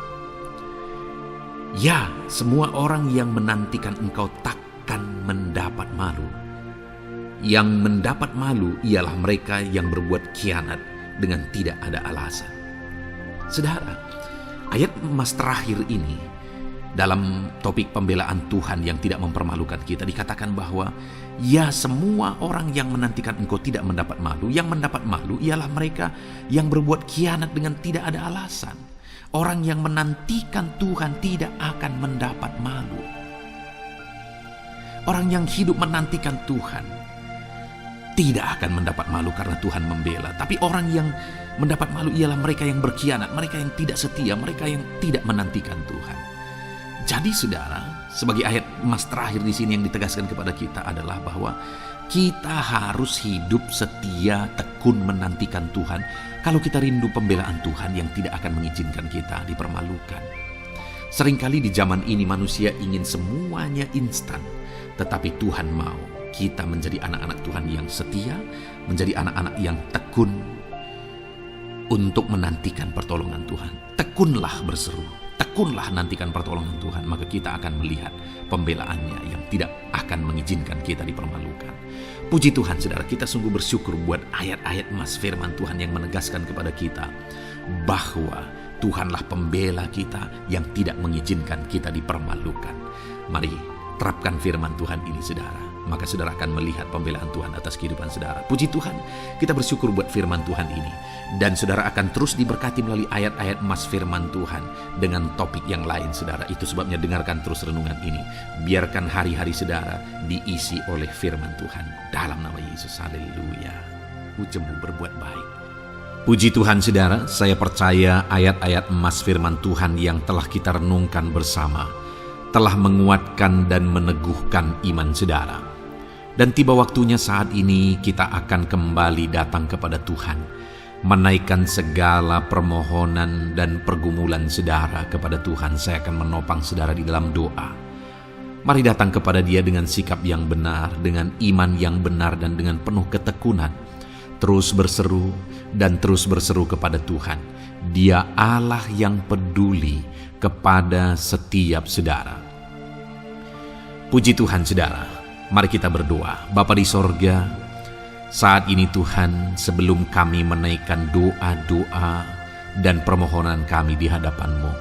Ya, semua orang yang menantikan Engkau takkan mendapat malu. Yang mendapat malu ialah mereka yang berbuat khianat dengan tidak ada alasan. Saudara, ayat emas terakhir ini dalam topik pembelaan Tuhan yang tidak mempermalukan kita, dikatakan bahwa ya, semua orang yang menantikan Engkau tidak mendapat malu. Yang mendapat malu ialah mereka yang berbuat khianat dengan tidak ada alasan. Orang yang menantikan Tuhan tidak akan mendapat malu. Orang yang hidup menantikan Tuhan tidak akan mendapat malu karena Tuhan membela. Tapi orang yang mendapat malu ialah mereka yang berkhianat, mereka yang tidak setia, mereka yang tidak menantikan Tuhan. Jadi saudara, sebagai ayat emas terakhir di sini yang ditegaskan kepada kita adalah bahwa kita harus hidup setia, tekun menantikan Tuhan. Kalau kita rindu pembelaan Tuhan yang tidak akan mengizinkan kita dipermalukan. Seringkali di zaman ini manusia ingin semuanya instan, tetapi Tuhan mau kita menjadi anak-anak Tuhan yang setia, menjadi anak-anak yang tekun untuk menantikan pertolongan Tuhan. Tekunlah berseru, tekunlah nantikan pertolongan Tuhan, maka kita akan melihat pembelaannya yang tidak akan mengizinkan kita dipermalukan. Puji Tuhan saudara, kita sungguh bersyukur buat ayat-ayat emas firman Tuhan yang menegaskan kepada kita bahwa Tuhanlah pembela kita yang tidak mengizinkan kita dipermalukan. Mari terapkan firman Tuhan ini saudara, maka saudara akan melihat pembelaan Tuhan atas kehidupan saudara. Puji Tuhan, kita bersyukur buat firman Tuhan ini. Dan saudara akan terus diberkati melalui ayat-ayat emas firman Tuhan dengan topik yang lain saudara. Itu sebabnya dengarkan terus renungan ini. Biarkan hari-hari saudara diisi oleh firman Tuhan. Dalam nama Yesus, haleluya. Ujungmu berbuat baik. Puji Tuhan saudara, saya percaya ayat-ayat emas firman Tuhan yang telah kita renungkan bersama telah menguatkan dan meneguhkan iman saudara. Dan tiba waktunya saat ini kita akan kembali datang kepada Tuhan, menaikkan segala permohonan dan pergumulan saudara kepada Tuhan. Saya akan menopang saudara di dalam doa. Mari datang kepada Dia dengan sikap yang benar, dengan iman yang benar, dan dengan penuh ketekunan. Terus berseru dan terus berseru kepada Tuhan. Dia Allah yang peduli kepada setiap saudara. Puji Tuhan saudara, mari kita berdoa. Bapa di sorga, saat ini Tuhan, sebelum kami menaikkan doa-doa dan permohonan kami di hadapan-Mu,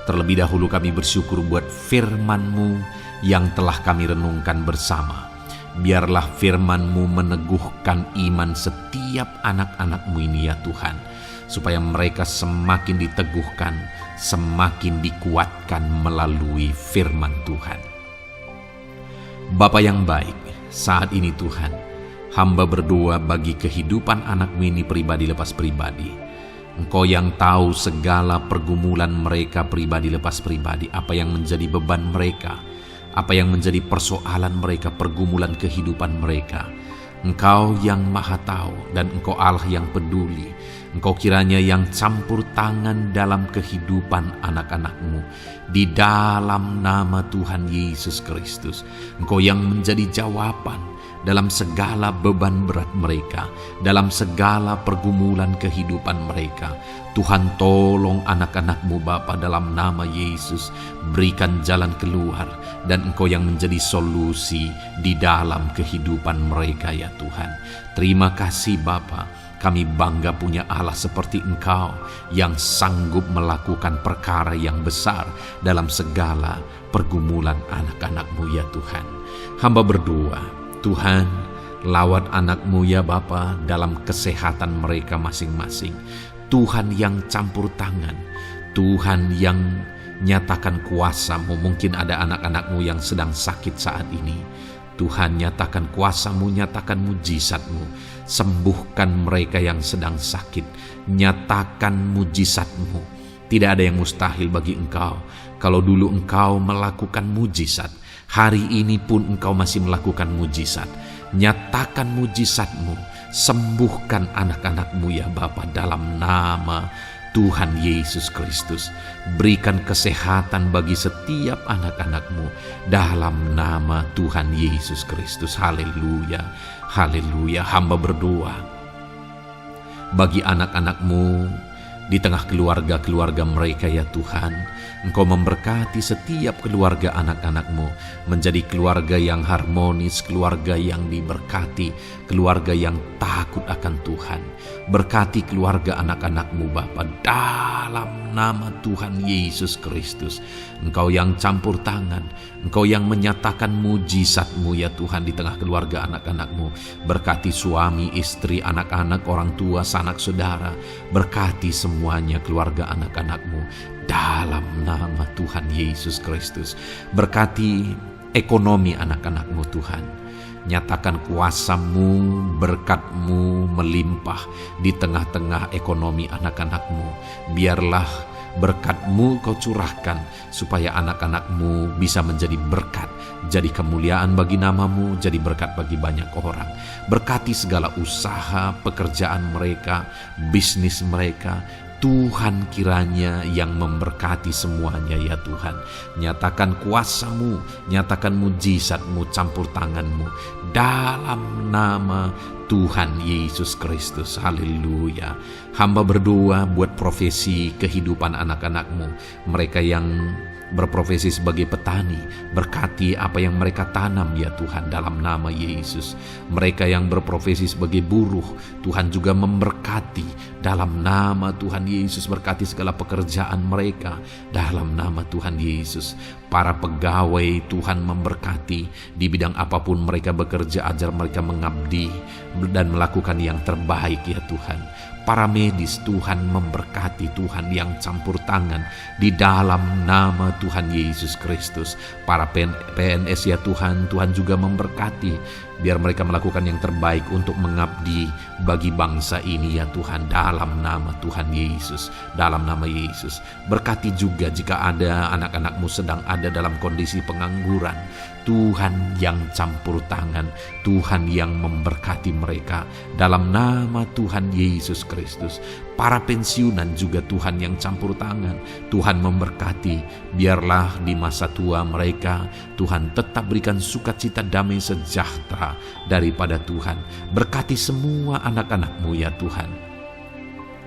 terlebih dahulu kami bersyukur buat firman-Mu yang telah kami renungkan bersama. Biarlah firman-Mu meneguhkan iman setiap anak-anak-Mu ini ya Tuhan, supaya mereka semakin diteguhkan, semakin dikuatkan melalui firman Tuhan. Bapa yang baik, saat ini Tuhan, hamba berdoa bagi kehidupan anak-Mu ini pribadi lepas pribadi. Engkau yang tahu segala pergumulan mereka pribadi lepas pribadi, apa yang menjadi beban mereka, apa yang menjadi persoalan mereka, pergumulan kehidupan mereka. Engkau yang maha tahu, dan Engkau Allah yang peduli. Engkau kiranya yang campur tangan dalam kehidupan anak-anak-Mu. Di dalam nama Tuhan Yesus Kristus, Engkau yang menjadi jawaban dalam segala beban berat mereka, dalam segala pergumulan kehidupan mereka. Tuhan, tolong anak-anak-Mu Bapa, dalam nama Yesus. Berikan jalan keluar, dan Engkau yang menjadi solusi di dalam kehidupan mereka ya Tuhan. Terima kasih Bapa, kami bangga punya Allah seperti Engkau yang sanggup melakukan perkara yang besar dalam segala pergumulan anak-anak-Mu ya Tuhan. Hamba berdoa, Tuhan, lawat anak-Mu ya Bapa dalam kesehatan mereka masing-masing. Tuhan yang campur tangan, Tuhan yang nyatakan kuasa-Mu. Mungkin ada anak-anak-Mu yang sedang sakit saat ini. Tuhan, nyatakan kuasa-Mu, nyatakan mujizat-Mu. Sembuhkan mereka yang sedang sakit. Nyatakan mujizat-Mu. Tidak ada yang mustahil bagi Engkau. Kalau dulu Engkau melakukan mujizat, hari ini pun Engkau masih melakukan mujizat. Nyatakan mujizat-Mu, sembuhkan anak-anak-Mu ya Bapa, dalam nama Tuhan Yesus Kristus. Berikan kesehatan bagi setiap anak-anak-Mu dalam nama Tuhan Yesus Kristus. Haleluya, haleluya. Hamba berdoa bagi anak-anak-Mu di tengah keluarga-keluarga mereka ya Tuhan. Engkau memberkati setiap keluarga anak-anak-Mu menjadi keluarga yang harmonis, keluarga yang diberkati, keluarga yang takut akan Tuhan. Berkati keluarga anak-anak-Mu Bapa dalam nama Tuhan Yesus Kristus. Engkau yang campur tangan, Engkau yang menyatakan mujizat-Mu ya Tuhan di tengah keluarga anak-anak-Mu. Berkati suami, istri, anak-anak, orang tua, sanak saudara. Berkati semuanya keluarga anak-anak-Mu dalam nama Tuhan Yesus Kristus. Berkati ekonomi anak-anak-Mu Tuhan. Nyatakan kuasa-Mu, berkat-Mu melimpah di tengah-tengah ekonomi anak-anak-Mu. Biarlah berkat-Mu Kau curahkan supaya anak-anak-Mu bisa menjadi berkat, jadi kemuliaan bagi nama-Mu, jadi berkat bagi banyak orang. Berkati segala usaha, pekerjaan mereka, bisnis mereka. Tuhan kiranya yang memberkati semuanya ya Tuhan. Nyatakan kuasa-Mu, nyatakan mujizat-Mu, campur tangan-Mu dalam nama Tuhan Yesus Kristus. Haleluya. Hamba berdoa buat profesi kehidupan anak-anak-Mu, mereka yang berprofesi sebagai petani. Berkati apa yang mereka tanam ya Tuhan dalam nama Yesus. Mereka yang berprofesi sebagai buruh, Tuhan juga memberkati dalam nama Tuhan Yesus. Berkati segala pekerjaan mereka dalam nama Tuhan Yesus. Para pegawai Tuhan memberkati di bidang apapun mereka bekerja, ajar mereka mengabdi dan melakukan yang terbaik ya Tuhan. Para medis Tuhan memberkati, Tuhan yang campur tangan di dalam nama Tuhan Yesus Kristus. Para PNS ya Tuhan, Tuhan juga memberkati biar mereka melakukan yang terbaik untuk mengabdi bagi bangsa ini ya Tuhan dalam nama Tuhan Yesus, dalam nama Yesus. Berkati juga jika ada anak-anak-Mu sedang ada dalam kondisi pengangguran, Tuhan yang campur tangan, Tuhan yang memberkati mereka dalam nama Tuhan Yesus Kristus. Para pensiunan juga Tuhan yang campur tangan, Tuhan memberkati. Biarlah di masa tua mereka Tuhan tetap berikan sukacita, damai sejahtera daripada Tuhan. Berkati semua anak-anak-Mu ya Tuhan.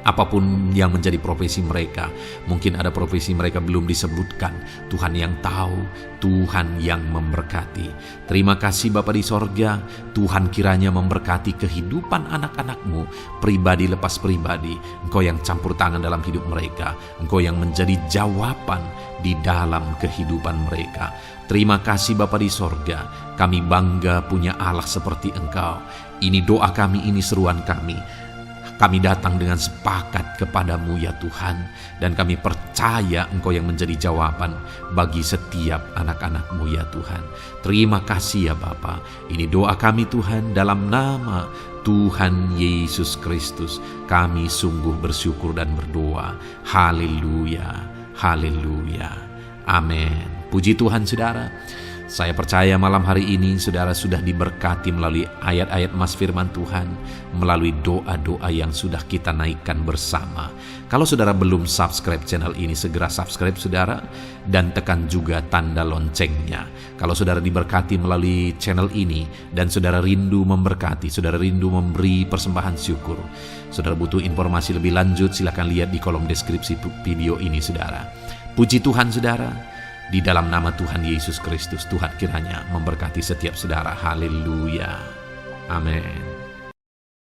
Apapun yang menjadi profesi mereka, mungkin ada profesi mereka belum disebutkan, Tuhan yang tahu, Tuhan yang memberkati. Terima kasih Bapa di sorga, Tuhan kiranya memberkati kehidupan anak-anak-Mu, pribadi lepas pribadi. Engkau yang campur tangan dalam hidup mereka, Engkau yang menjadi jawaban di dalam kehidupan mereka. Terima kasih Bapa di sorga, kami bangga punya Allah seperti Engkau. Ini doa kami, ini seruan kami. Kami datang dengan sepakat kepadamu ya Tuhan, dan kami percaya Engkau yang menjadi jawaban bagi setiap anak-anak-Mu ya Tuhan. Terima kasih ya Bapa. Ini doa kami Tuhan dalam nama Tuhan Yesus Kristus. Kami sungguh bersyukur dan berdoa. Haleluya, haleluya, amin. Puji Tuhan saudara. Saya percaya malam hari ini saudara sudah diberkati melalui ayat-ayat Mas Firman Tuhan, melalui doa-doa yang sudah kita naikkan bersama. Kalau saudara belum subscribe channel ini, segera subscribe saudara, dan tekan juga tanda loncengnya. Kalau saudara diberkati melalui channel ini, dan saudara rindu memberkati, saudara rindu memberi persembahan syukur, saudara butuh informasi lebih lanjut, silakan lihat di kolom deskripsi video ini saudara. Puji Tuhan saudara. Di dalam nama Tuhan Yesus Kristus, Tuhan kiranya memberkati setiap saudara. Haleluya. Amin.